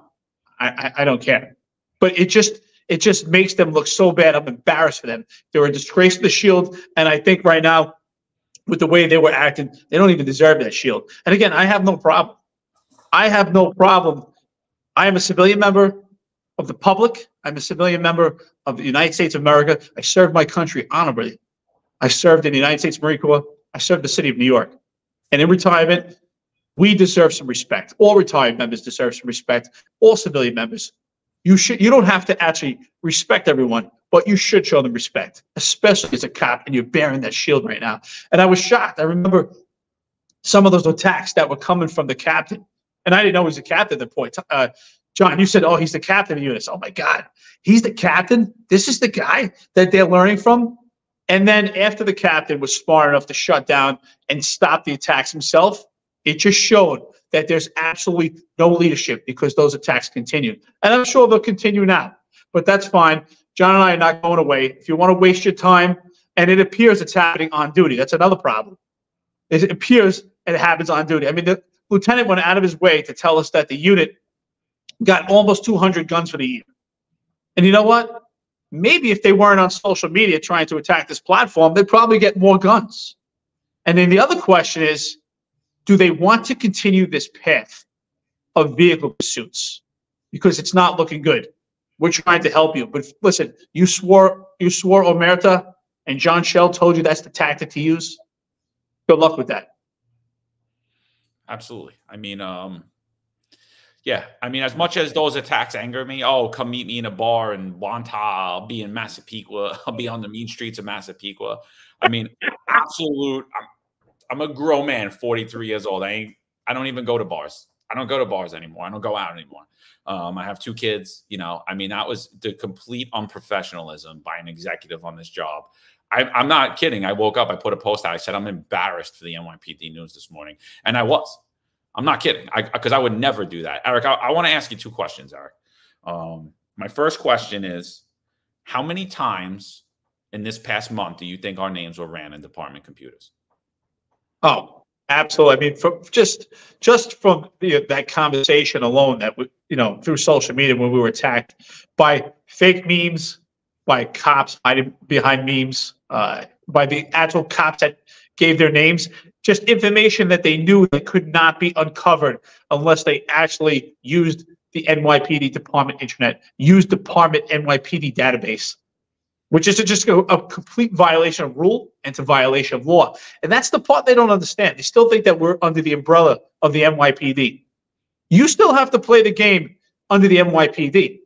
I don't care. But it just makes them look so bad. I'm embarrassed for them. They were a disgrace to the Shield, and I think right now, with the way they were acting, they don't even deserve that shield. And again, I have no problem. I have no problem. I am a civilian member of the public. I'm a civilian member of the United States of America. I served my country honorably. I served in the United States Marine Corps. I served the city of New York. And in retirement, we deserve some respect. All retired members deserve some respect. All civilian members. You don't have to actually respect everyone, but you should show them respect, especially as a cop and you're bearing that shield right now. And I was shocked. I remember some of those attacks that were coming from the captain. And I didn't know he was the captain at the point. John, you said, oh, he's the captain of units. Oh, my God. He's the captain? This is the guy that they're learning from? And then after the captain was smart enough to shut down and stop the attacks himself, it just showed that there's absolutely no leadership because those attacks continued. And I'm sure they'll continue now. But that's fine. John and I are not going away. If you want to waste your time, and it appears it's happening on duty, that's another problem. It appears it happens on duty. I mean, the lieutenant went out of his way to tell us that the unit got almost 200 guns for the year. And you know what? Maybe if they weren't on social media trying to attack this platform, they'd probably get more guns. And then the other question is, do they want to continue this path of vehicle pursuits? Because it's not looking good. We're trying to help you. But listen, you swore Omertà, and John Shell told you that's the tactic to use. Good luck with that. Absolutely. I mean, yeah. I mean, as much as those attacks anger me, oh, come meet me in a bar in Omertà. I'll be in Massapequa. I'll be on the mean streets of Massapequa. I mean, absolute. I'm a grown man, 43 years old. I don't even go to bars. I don't go to bars anymore. I don't go out anymore. I have 2 kids. You know, I mean, that was the complete unprofessionalism by an executive on this job. I'm not kidding. I woke up, I put a post out. I said, I'm embarrassed for the NYPD news this morning. And I was. I'm not kidding. Because I would never do that. Eric, I want to ask you 2 questions, Eric. My first question is, how many times in this past month do you think our names were ran in department computers? Oh, absolutely. I mean, just from that conversation alone, that through social media when we were attacked by fake memes, by cops hiding behind memes, by the actual cops that gave their names, just information that they knew that could not be uncovered unless they actually used the NYPD department internet, used department NYPD database, which is just a complete violation of rule and it's a violation of law. And that's the part they don't understand. They still think that we're under the umbrella of the NYPD. You still have to play the game under the NYPD.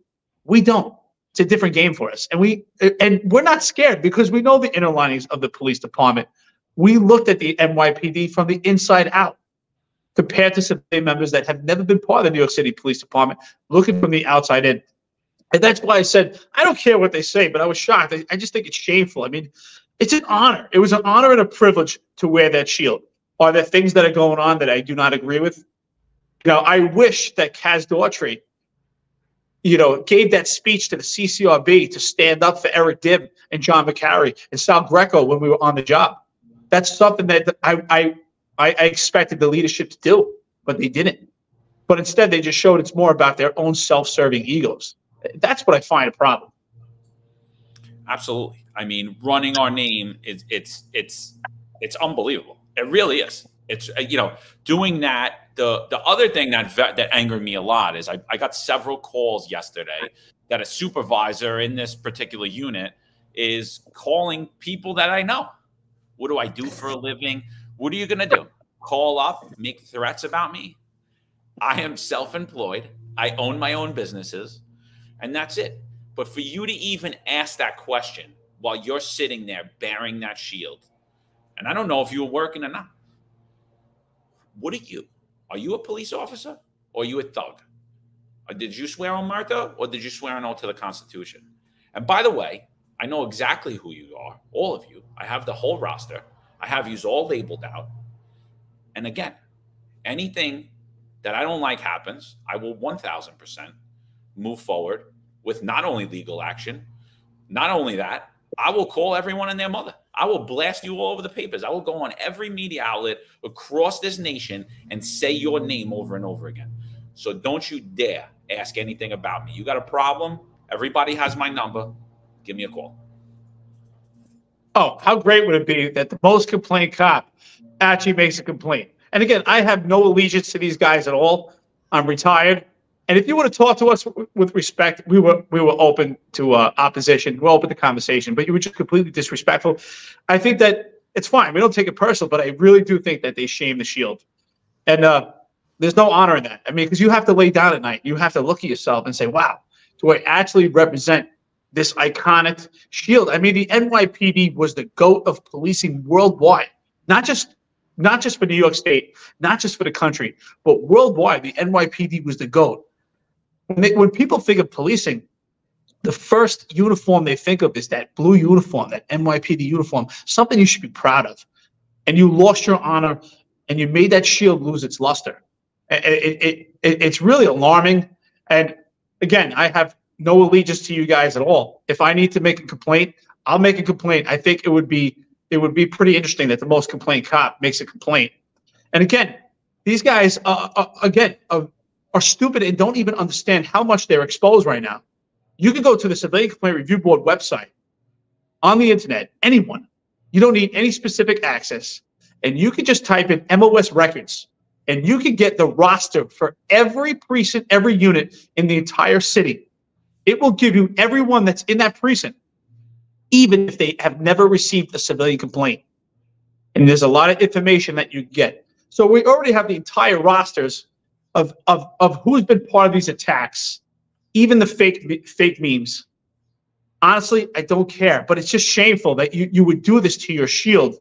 We don't. It's a different game for us. And we're not scared because we know the inner linings of the police department. We looked at the NYPD from the inside out compared to civilian members that have never been part of the New York City Police Department, looking from the outside in. And that's why I said, I don't care what they say, but I was shocked. I just think it's shameful. I mean, it's an honor. It was an honor and a privilege to wear that shield. Are there things that are going on that I do not agree with? You know, I wish that Kaz Daughtry, gave that speech to the CCRB to stand up for Eric Dibb and John McCarry and Sal Greco when we were on the job. That's something that I expected the leadership to do, but they didn't. But instead, they just showed it's more about their own self-serving egos. That's what I find a problem. Absolutely. I mean, running our name it's unbelievable. It really is. It's doing that. The other thing that angered me a lot is I got several calls yesterday that a supervisor in this particular unit is calling people that I know. What do I do for a living? What are you going to do? Call up, make threats about me? I am self-employed. I own my own businesses, and that's it. But for you to even ask that question while you're sitting there bearing that shield, and I don't know if you were working or not, what are you? Are you a police officer or are you a thug? Or did you swear on Omertà or did you swear an oath to the Constitution? And by the way, I know exactly who you are, all of you. I have the whole roster. I have you all labeled out. And again, anything that I don't like happens, I will 1,000% move forward with not only legal action, not only that, I will call everyone and their mother. I will blast you all over the papers. I will go on every media outlet across this nation and say your name over and over again. So don't you dare ask anything about me. You got a problem? Everybody has my number. Give me a call. Oh, how great would it be that the most complained cop actually makes a complaint? And again, I have no allegiance to these guys at all. I'm retired. And if you want to talk to us with respect, we were open to opposition. We're open to conversation, but you were just completely disrespectful. I think that it's fine. We don't take it personal, but I really do think that they shame the shield. And there's no honor in that. I mean, because you have to lay down at night. You have to look at yourself and say, wow, do I actually represent this iconic shield? I mean, the NYPD was the GOAT of policing worldwide, not just for New York State, not just for the country, but worldwide. The NYPD was the GOAT. When people think of policing, the first uniform they think of is that blue uniform, that NYPD uniform, something you should be proud of. And you lost your honor, and you made that shield lose its luster. It's really alarming. And again, I have no allegiance to you guys at all. If I need to make a complaint, I'll make a complaint. I think it would be pretty interesting that the most complained cop makes a complaint. And again, these guys are stupid and don't even understand how much they're exposed right now. You can go to the Civilian Complaint Review Board website on the internet, anyone. You don't need any specific access. And you can just type in MOS records, and you can get the roster for every precinct, every unit in the entire city. It will give you everyone that's in that precinct, even if they have never received a civilian complaint. And there's a lot of information that you get. So we already have the entire rosters of who's been part of these attacks, even the fake memes. Honestly, I don't care, but it's just shameful that you would do this to your shield.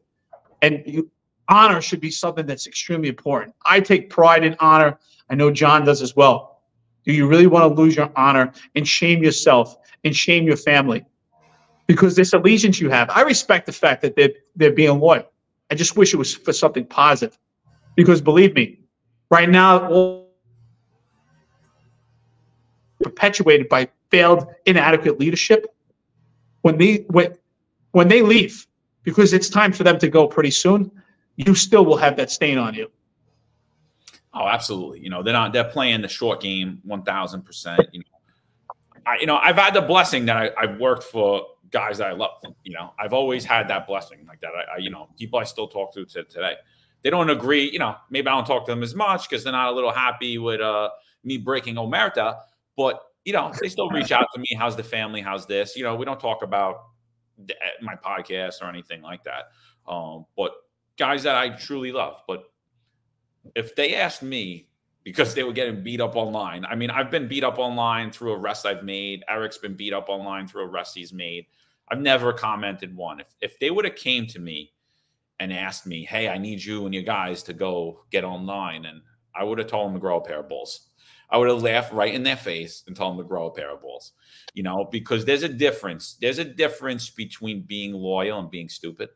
And honor should be something that's extremely important. I take pride in honor. I know John does as well. Do you really want to lose your honor and shame yourself and shame your family? Because this allegiance you have, I respect the fact that they're being loyal. I just wish it was for something positive. Because believe me, right now, all perpetuated by failed, inadequate leadership. When they leave, because it's time for them to go pretty soon, you still will have that stain on you. Oh, absolutely. They're playing the short game 1,000%. I've had the blessing that I've worked for guys that I love. I've always had that blessing like that. People I still talk to today. They don't agree. Maybe I don't talk to them as much because they're not a little happy with me breaking Omertà. But they still reach out to me. How's the family? How's this? We don't talk about my podcast or anything like that. But guys that I truly love. But if they asked me, because they were getting beat up online. I mean, I've been beat up online through arrests I've made. Eric's been beat up online through arrests he's made. I've never commented one. If they would have came to me and asked me, hey, I need you and your guys to go get online, and I would have told them to grow a pair of balls. I would have laughed right in their face and told them to grow a pair of balls, because there's a difference. There's a difference between being loyal and being stupid.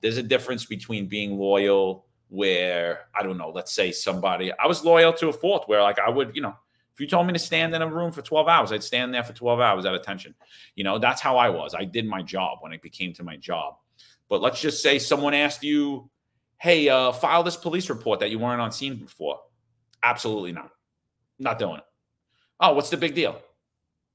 There's a difference between being loyal where, I don't know, let's say I was loyal to a fault where I would, if you told me to stand in a room for 12 hours, I'd stand there for 12 hours at attention. That's how I was. I did my job when it became to my job. But let's just say someone asked you, hey, file this police report that you weren't on scene before. Absolutely not. Not doing it. Oh, what's the big deal?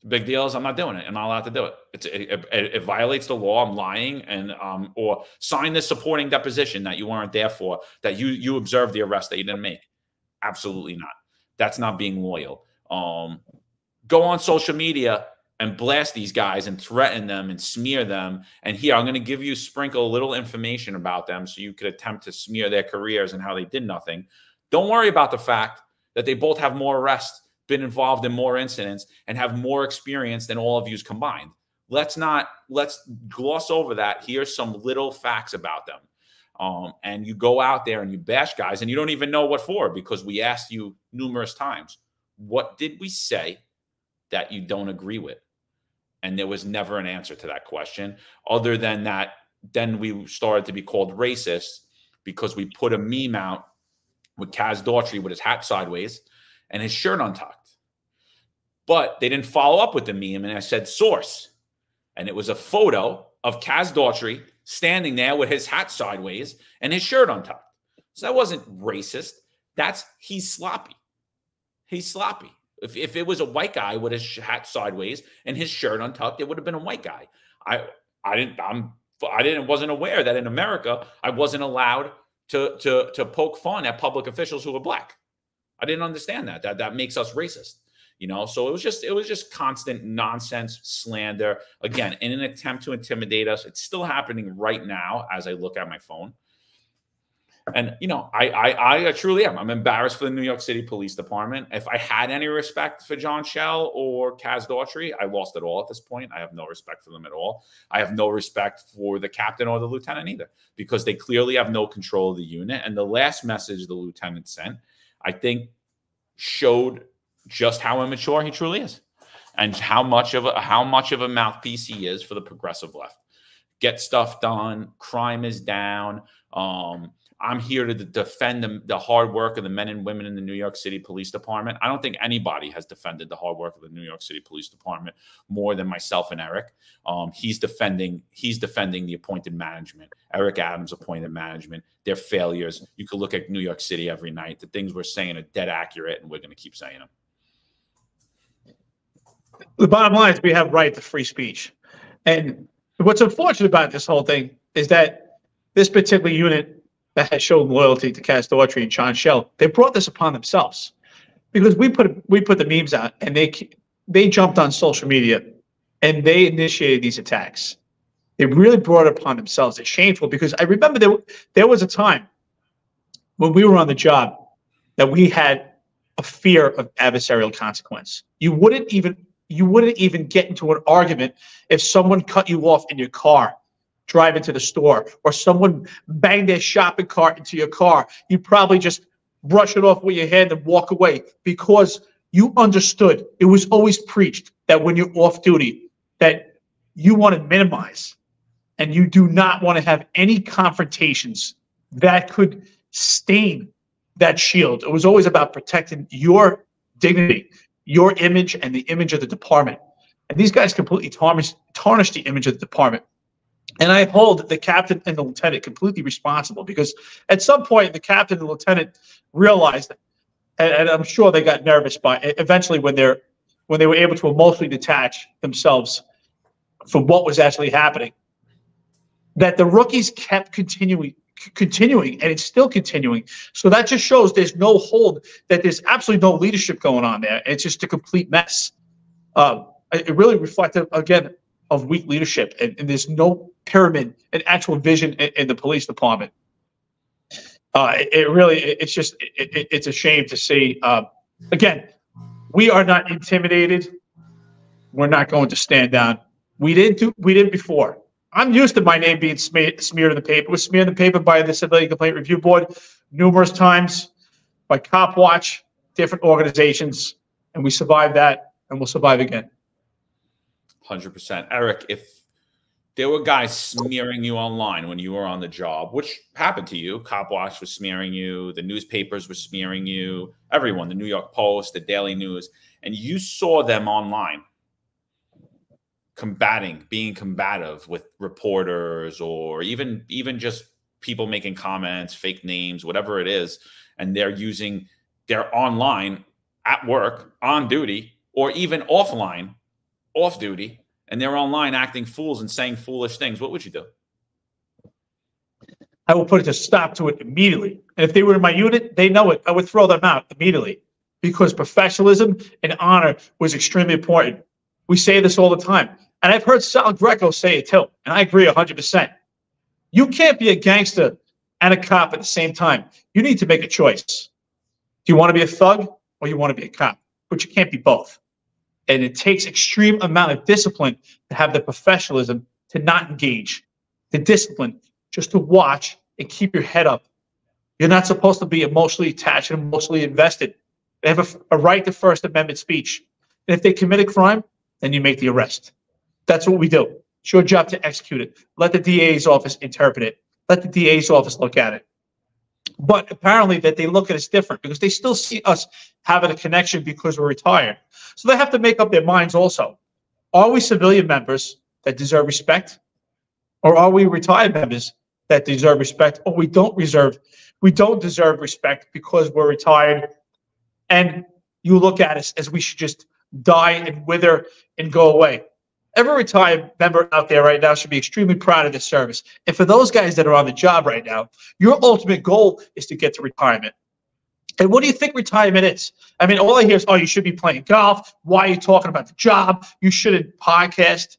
The big deal is I'm not doing it. I'm not allowed to do it. It violates the law. I'm lying, and or sign this supporting deposition that you weren't there for, that you observed the arrest that you didn't make. Absolutely not. That's not being loyal. Go on social media and blast these guys and threaten them and smear them. And here, I'm going to give you, sprinkle a little information about them so you could attempt to smear their careers and how they did nothing. Don't worry about the fact that they both have more arrests, been involved in more incidents, and have more experience than all of you combined. Let's gloss over that. Here's some little facts about them. And you go out there and you bash guys, and you don't even know what for, because we asked you numerous times, what did we say that you don't agree with? And there was never an answer to that question, other than that then we started to be called racist because we put a meme out with Kaz Daughtry with his hat sideways and his shirt untucked. But they didn't follow up with the meme, and I said source. And it was a photo of Kaz Daughtry standing there with his hat sideways and his shirt untucked. So that wasn't racist. He's sloppy. He's sloppy. If it was a white guy with his hat sideways and his shirt untucked, it would have been a white guy. I wasn't aware that in America I wasn't allowed to poke fun at public officials who were black. I didn't understand that. That makes us racist. You know, so it was just constant nonsense, slander, again, in an attempt to intimidate us. It's still happening right now as I look at my phone. And, you know, I truly am. I'm embarrassed for the New York City Police Department. If I had any respect for John Schell or Kaz Daughtry, I lost it all at this point. I have no respect for them at all. I have no respect for the captain or the lieutenant either, because they clearly have no control of the unit. And the last message the lieutenant sent, I think, showed just how immature he truly is, and how much of a mouthpiece he is for the progressive left. Get stuff done. Crime is down. I'm here to defend the hard work of the men and women in the New York City Police Department. I don't think anybody has defended the hard work of the New York City Police Department more than myself and Eric. He's defending the appointed management, Eric Adams' appointed management, their failures. You could look at New York City every night. The things we're saying are dead accurate, and we're going to keep saying them. The bottom line is we have right to free speech. And what's unfortunate about this whole thing is that this particular unit that has shown loyalty to Kaz Daughtry and John Schell, they brought this upon themselves, because we put the memes out, and they jumped on social media and they initiated these attacks. They really brought it upon themselves. It's shameful, because I remember there was a time when we were on the job that we had a fear of adversarial consequence. You wouldn't even get into an argument if someone cut you off in your car driving to the store, or someone banged their shopping cart into your car. You'd probably just brush it off with your hand and walk away, because you understood. It was always preached that when you're off duty, that you want to minimize, and you do not want to have any confrontations that could stain that shield. It was always about protecting your dignity, your image, and the image of the department. And these guys completely tarnished the image of the department. And I hold the captain and the lieutenant completely responsible, because at some point the captain and the lieutenant realized, and I'm sure they got nervous by eventually when they were able to emotionally detach themselves from what was actually happening, that the rookies kept continuing, and it's still continuing. So that just shows there's no hold, that there's absolutely no leadership going on there. It's just a complete mess. It really reflected, again, of weak leadership, and there's no pyramid and actual vision in the police department. It's a shame to see. Again, we are not intimidated. We're not going to stand down. We didn't before. I'm used to my name being smeared in the paper. It was smeared in the paper by the Civilian Complaint Review Board numerous times, by Cop Watch, different organizations, and we survived that, and we'll survive again. 100%. Eric, if there were guys smearing you online when you were on the job, which happened to you, Cop Watch was smearing you, the newspapers were smearing you, everyone, the New York Post, the Daily News, and you saw them online being combative with reporters, or even just people making comments, fake names, whatever it is, and they're using they're online at work, on duty, or even offline, off duty, and they're online acting fools and saying foolish things, what would you do? I will put a stop to it immediately. And if they were in my unit, they know it. I would throw them out immediately because professionalism and honor was extremely important. We say this all the time. And I've heard Sal Greco say it too, and I agree 100%. You can't be a gangster and a cop at the same time. You need to make a choice. Do you want to be a thug or you want to be a cop? But you can't be both. And it takes extreme amount of discipline to have the professionalism to not engage, the discipline just to watch and keep your head up. You're not supposed to be emotionally attached and emotionally invested. They have a right to First Amendment speech. And if they commit a crime, then you make the arrest. That's what we do. It's your job to execute it. Let the DA's office interpret it. Let the DA's office look at it. But apparently that they look at us different because they still see us having a connection because we're retired. So they have to make up their minds also. Are we civilian members that deserve respect? Or are we retired members that deserve respect? Or we don't deserve respect because we're retired and you look at us as we should just die and wither and go away. Every retired member out there right now should be extremely proud of their service. And for those guys that are on the job right now, your ultimate goal is to get to retirement. And what do you think retirement is? I mean, all I hear is, oh, you should be playing golf. Why are you talking about the job? You shouldn't podcast.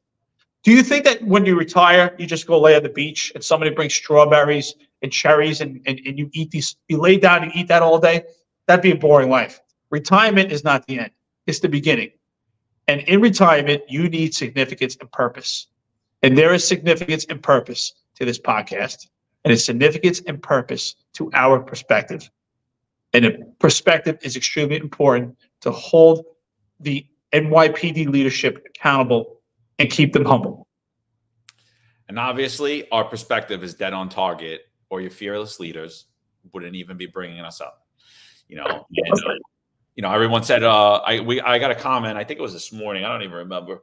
Do you think that when you retire, you just go lay on the beach and somebody brings strawberries and cherries and you eat these, you lay down and eat that all day? That'd be a boring life. Retirement is not the end. It's the beginning. And in retirement, you need significance and purpose. And there is significance and purpose to this podcast. And it's significance and purpose to our perspective. And the perspective is extremely important to hold the NYPD leadership accountable and keep them humble. And obviously, our perspective is dead on target, or your fearless leaders wouldn't even be bringing us up. Everyone said, I got a comment, I think it was this morning, I don't even remember.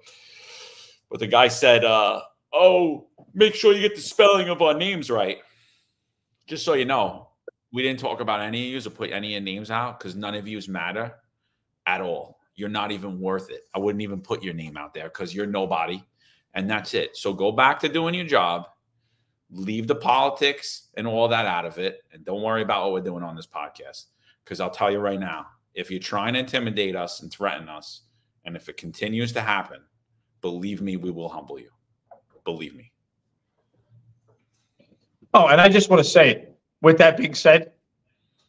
But the guy said, oh, make sure you get the spelling of our names right. Just so you know, we didn't talk about any of you or put any of your names out because none of yous matter at all. You're not even worth it. I wouldn't even put your name out there because you're nobody. And that's it. So go back to doing your job. Leave the politics and all that out of it. And don't worry about what we're doing on this podcast. Because I'll tell you right now, if you're trying to intimidate us and threaten us, and if it continues to happen, believe me, we will humble you. Believe me. Oh, and I just want to say, with that being said,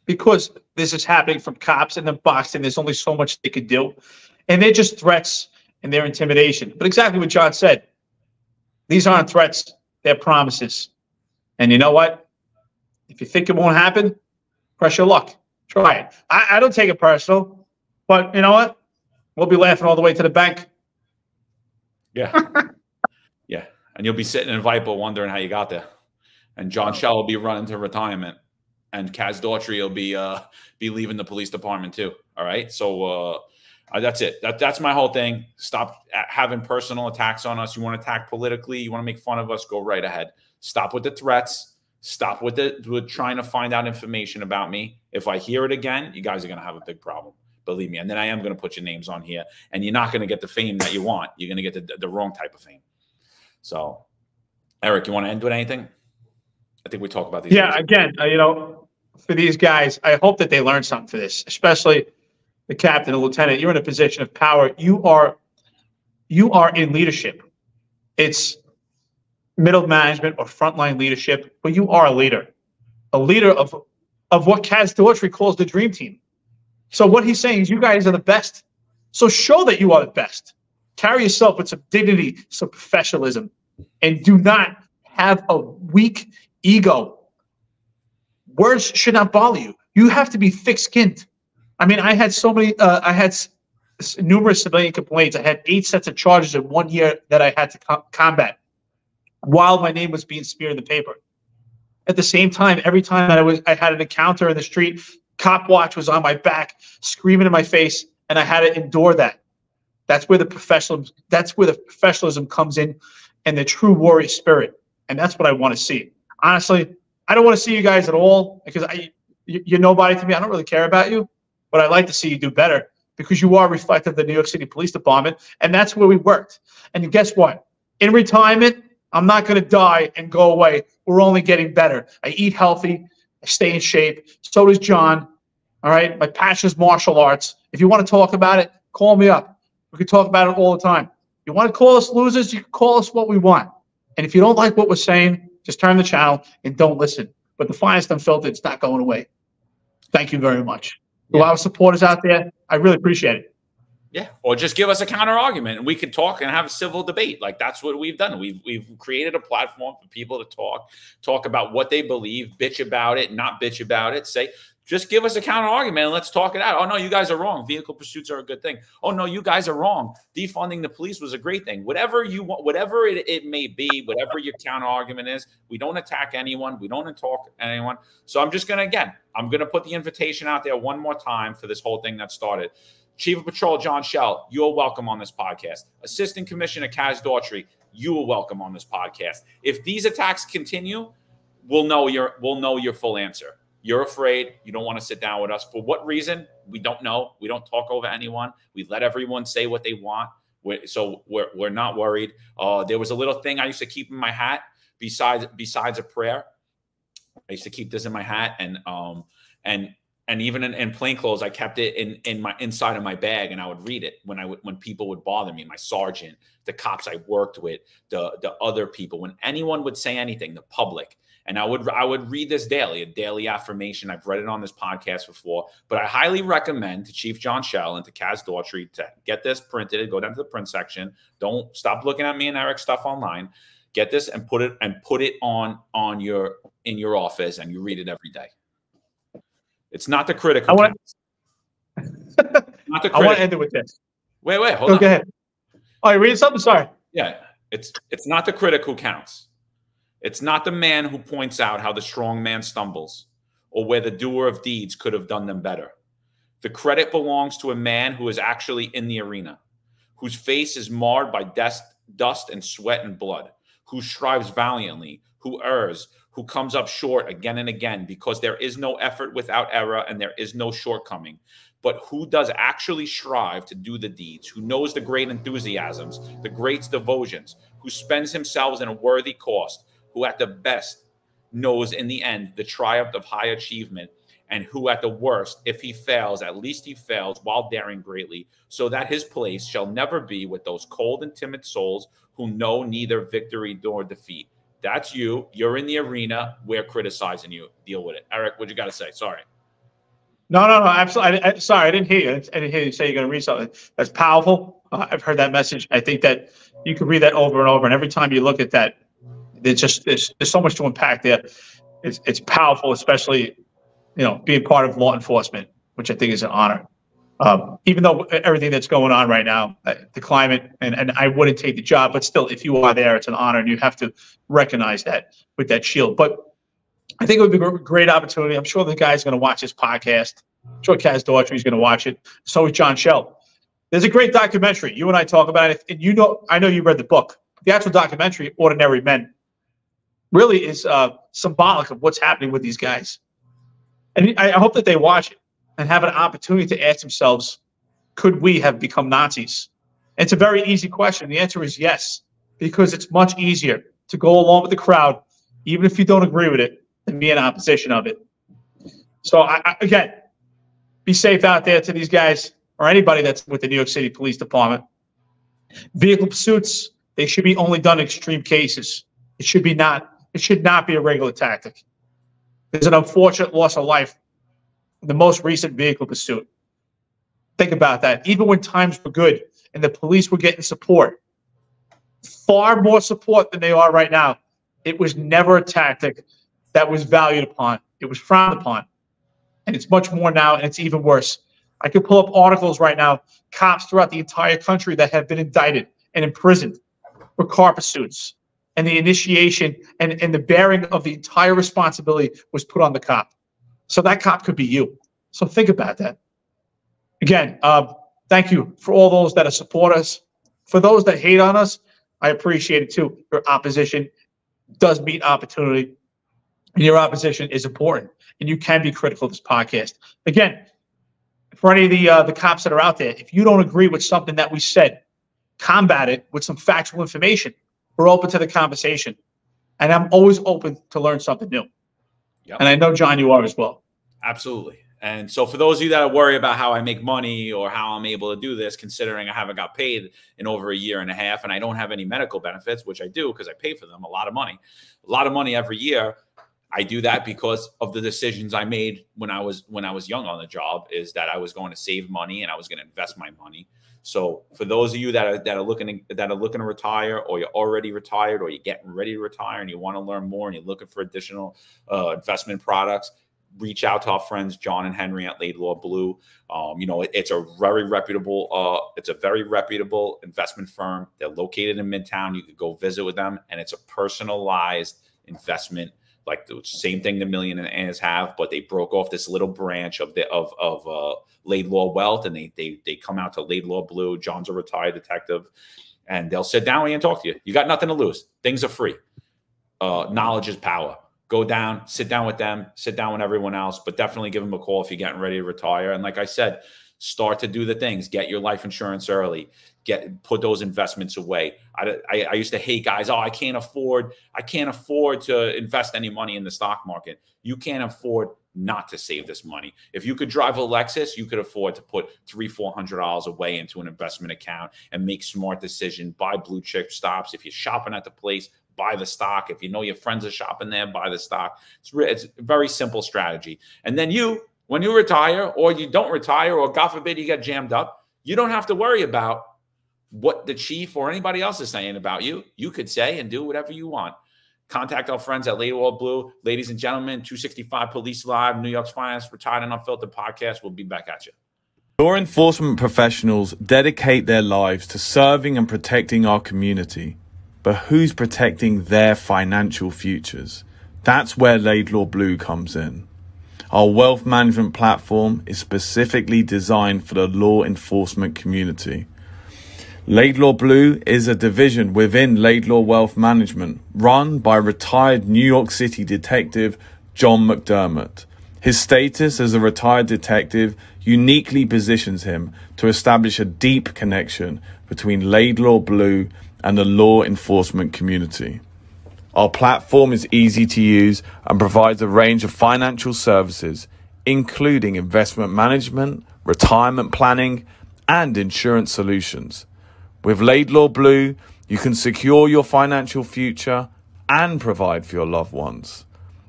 because this is happening from cops and then boxing, there's only so much they could do. And they're just threats and they're intimidation. But exactly what John said, these aren't threats, they're promises. And you know what? If you think it won't happen, press your luck. Try it. I don't take it personal, but you know what? We'll be laughing all the way to the bank. Yeah. Yeah. And you'll be sitting in Viper wondering how you got there. And John Shell will be running to retirement. And Kaz Daughtry will be leaving the police department too. All right. So that's it. That's my whole thing. Stop having personal attacks on us. You want to attack politically, you want to make fun of us, go right ahead. Stop with the threats. Stop with trying to find out information about me. If I hear it again, you guys are going to have a big problem. Believe me. And then I am going to put your names on here. And you're not going to get the fame that you want. You're going to get the wrong type of fame. So, Eric, you want to end with anything? I think we talk about these. Yeah, again, for these guys, I hope that they learn something for this, especially the captain, the lieutenant. You're in a position of power. You are in leadership. It's middle management or frontline leadership, but you are a leader of what Kaz Daughtry calls the dream team. So what he's saying is you guys are the best. So show that you are the best. Carry yourself with some dignity, some professionalism, and do not have a weak ego. Words should not bother you. You have to be thick-skinned. I mean, I had numerous civilian complaints. I had 8 sets of charges in 1 year that I had to combat while my name was being smeared in the paper. At the same time, every time that I had an encounter in the street, cop watch was on my back, screaming in my face, and I had to endure that. That's where the professionalism comes in and the true warrior spirit. And that's what I want to see. Honestly, I don't want to see you guys at all because you're nobody to me. I don't really care about you. but I'd like to see you do better because you are reflective of the New York City Police Department, and that's where we worked. And guess what? In retirement, I'm not going to die and go away. We're only getting better. I eat healthy. I stay in shape. So does John. All right? My passion is martial arts. If you want to talk about it, call me up. We can talk about it all the time. You want to call us losers, you can call us what we want. And if you don't like what we're saying, just turn the channel and don't listen. But the Finest Unfiltered, it's not going away. Thank you very much. To our supporters out there, I really appreciate it. Yeah, or just give us a counter argument and we can talk and have a civil debate. Like that's what we've done. We've created a platform for people to talk about what they believe, bitch about it, not bitch about it. Say, just give us a counter argument and let's talk it out. Oh no, you guys are wrong. Vehicle pursuits are a good thing. Oh no, you guys are wrong. Defunding the police was a great thing. Whatever you want, whatever it may be, whatever your counter argument is, we don't attack anyone. We don't talk anyone. So I'm just I'm gonna put the invitation out there one more time for this whole thing that started. Chief of Patrol John Schell, you are welcome on this podcast. Assistant Commissioner Kaz Daughtry, you are welcome on this podcast. If these attacks continue, we'll know your full answer. You're afraid. You don't want to sit down with us. For what reason? We don't know. We don't talk over anyone. We let everyone say what they want. So we're not worried. There was a little thing I used to keep in my hat besides a prayer. I used to keep this in my hat, and even in plain clothes, I kept it in my inside of my bag, and I would read it when people would bother me, my sergeant, the cops I worked with, the other people, when anyone would say anything, the public. And I would read this daily, a daily affirmation. I've read it on this podcast before, but I highly recommend to Chief John Schell and to Kaz Daughtry to get this printed, go down to the print section. Don't stop looking at me and Eric's stuff online. Get this and put it in your office, and you read it every day. It's not the critical. I want to end it with this. Wait, hold on. Go ahead. Oh, you reading something? Sorry. Yeah, it's not the critic who counts. It's not the man who points out how the strong man stumbles or where the doer of deeds could have done them better. The credit belongs to a man who is actually in the arena, whose face is marred by dust and sweat and blood, who strives valiantly, who errs, who comes up short again and again, because there is no effort without error and there is no shortcoming, but who does actually strive to do the deeds, who knows the great enthusiasms, the great devotions, who spends himself in a worthy cost, who at the best knows in the end the triumph of high achievement, and who at the worst, if he fails, at least he fails while daring greatly, so that his place shall never be with those cold and timid souls who know neither victory nor defeat. That's you. You're in the arena. We're criticizing you. Deal with it. Eric, what you got to say? Sorry. No, absolutely. Sorry, I didn't hear you. I didn't hear you say you're going to read something. That's powerful. I've heard that message. I think that you can read that over and over, and every time you look at that, there's so much to unpack there. It's powerful, especially being part of law enforcement, which I think is an honor. Even though everything that's going on right now, the climate, and I wouldn't take the job, but still, if you are there, it's an honor, and you have to recognize that with that shield. But I think it would be a great opportunity. I'm sure the guy's going to watch this podcast. I'm sure Kaz Daughtry is going to watch it. So is John Schell. There's a great documentary. You and I talk about it, and I know you read the book. The actual documentary, Ordinary Men, really is symbolic of what's happening with these guys. And I hope that they watch it and have an opportunity to ask themselves, could we have become Nazis? And it's a very easy question. The answer is yes, because it's much easier to go along with the crowd, even if you don't agree with it, than be in opposition of it. So, again, be safe out there to these guys or anybody that's with the New York City Police Department. Vehicle pursuits, they should be only done in extreme cases. It should not be a regular tactic. There's an unfortunate loss of life in the most recent vehicle pursuit. Think about that. Even when times were good and the police were getting support, far more support than they are right now, it was never a tactic that was valued upon. It was frowned upon. And it's much more now, and it's even worse. I could pull up articles right now, cops throughout the entire country that have been indicted and imprisoned for car pursuits. And the initiation and the bearing of the entire responsibility was put on the cop. So that cop could be you. So think about that. Again, thank you for all those that support us. For those that hate on us, I appreciate it too. Your opposition does meet opportunity, and your opposition is important. And you can be critical of this podcast. Again, for any of the cops that are out there, if you don't agree with something that we said, combat it with some factual information. We're open to the conversation. And I'm always open to learn something new. Yep. And I know, John, you are as well. Absolutely. And so for those of you that are worried about how I make money or how I'm able to do this, considering I haven't got paid in over a year and a half, and I don't have any medical benefits, which I do because I pay for them, a lot of money every year. I do that because of the decisions I made when I was young on the job, is that I was going to save money and I was going to invest my money. So for those of you that are looking to retire, or you're already retired, or you're getting ready to retire and you want to learn more and you're looking for additional investment products, reach out to our friends John and Henry at Laidlaw Blue. It's a very reputable investment firm. They're located in Midtown. You could go visit with them, and it's a personalized investment, like the same thing the millionaires have, but they broke off this little branch of Laidlaw Wealth, and they come out to Laidlaw Blue. John's a retired detective, and they'll sit down with you and talk to you. You got nothing to lose. Things are free. Knowledge is power. Go down, sit down with them, sit down with everyone else, but definitely give them a call if you're getting ready to retire. And like I said, start to do the things. Get your life insurance early. Put those investments away. I used to hate guys. Oh, I can't afford to invest any money in the stock market. You can't afford not to save this money. If you could drive a Lexus, you could afford to put $300-400 away into an investment account and make smart decisions. Buy blue chip stocks. If you're shopping at the place, buy the stock. If you know your friends are shopping there, buy the stock. It's a very simple strategy. And then when you retire, or you don't retire, or God forbid you get jammed up, you don't have to worry about what the chief or anybody else is saying about you. You could say and do whatever you want. Contact our friends at Laidlaw Blue. Ladies and gentlemen, 265 Police Live, New York's finest retired and unfiltered podcast. We'll be back at you. Law enforcement professionals dedicate their lives to serving and protecting our community. But who's protecting their financial futures? That's where Laidlaw Blue comes in. Our wealth management platform is specifically designed for the law enforcement community. Laidlaw Blue is a division within Laidlaw Wealth Management, run by retired New York City detective John McDermott. His status as a retired detective uniquely positions him to establish a deep connection between Laidlaw Blue and the law enforcement community. Our platform is easy to use and provides a range of financial services, including investment management, retirement planning, and insurance solutions. With Laidlaw Blue, you can secure your financial future and provide for your loved ones.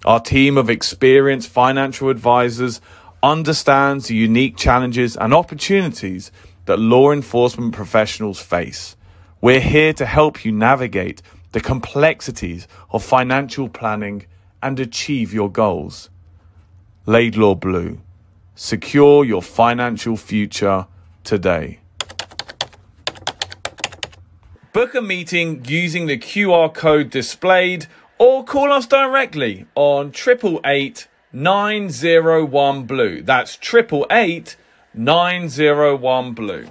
Our team of experienced financial advisors understands the unique challenges and opportunities that law enforcement professionals face. We're here to help you navigate the complexities of financial planning and achieve your goals. Laidlaw Blue. Secure your financial future today. Book a meeting using the QR code displayed, or call us directly on 888 901 Blue. That's 888 901 Blue.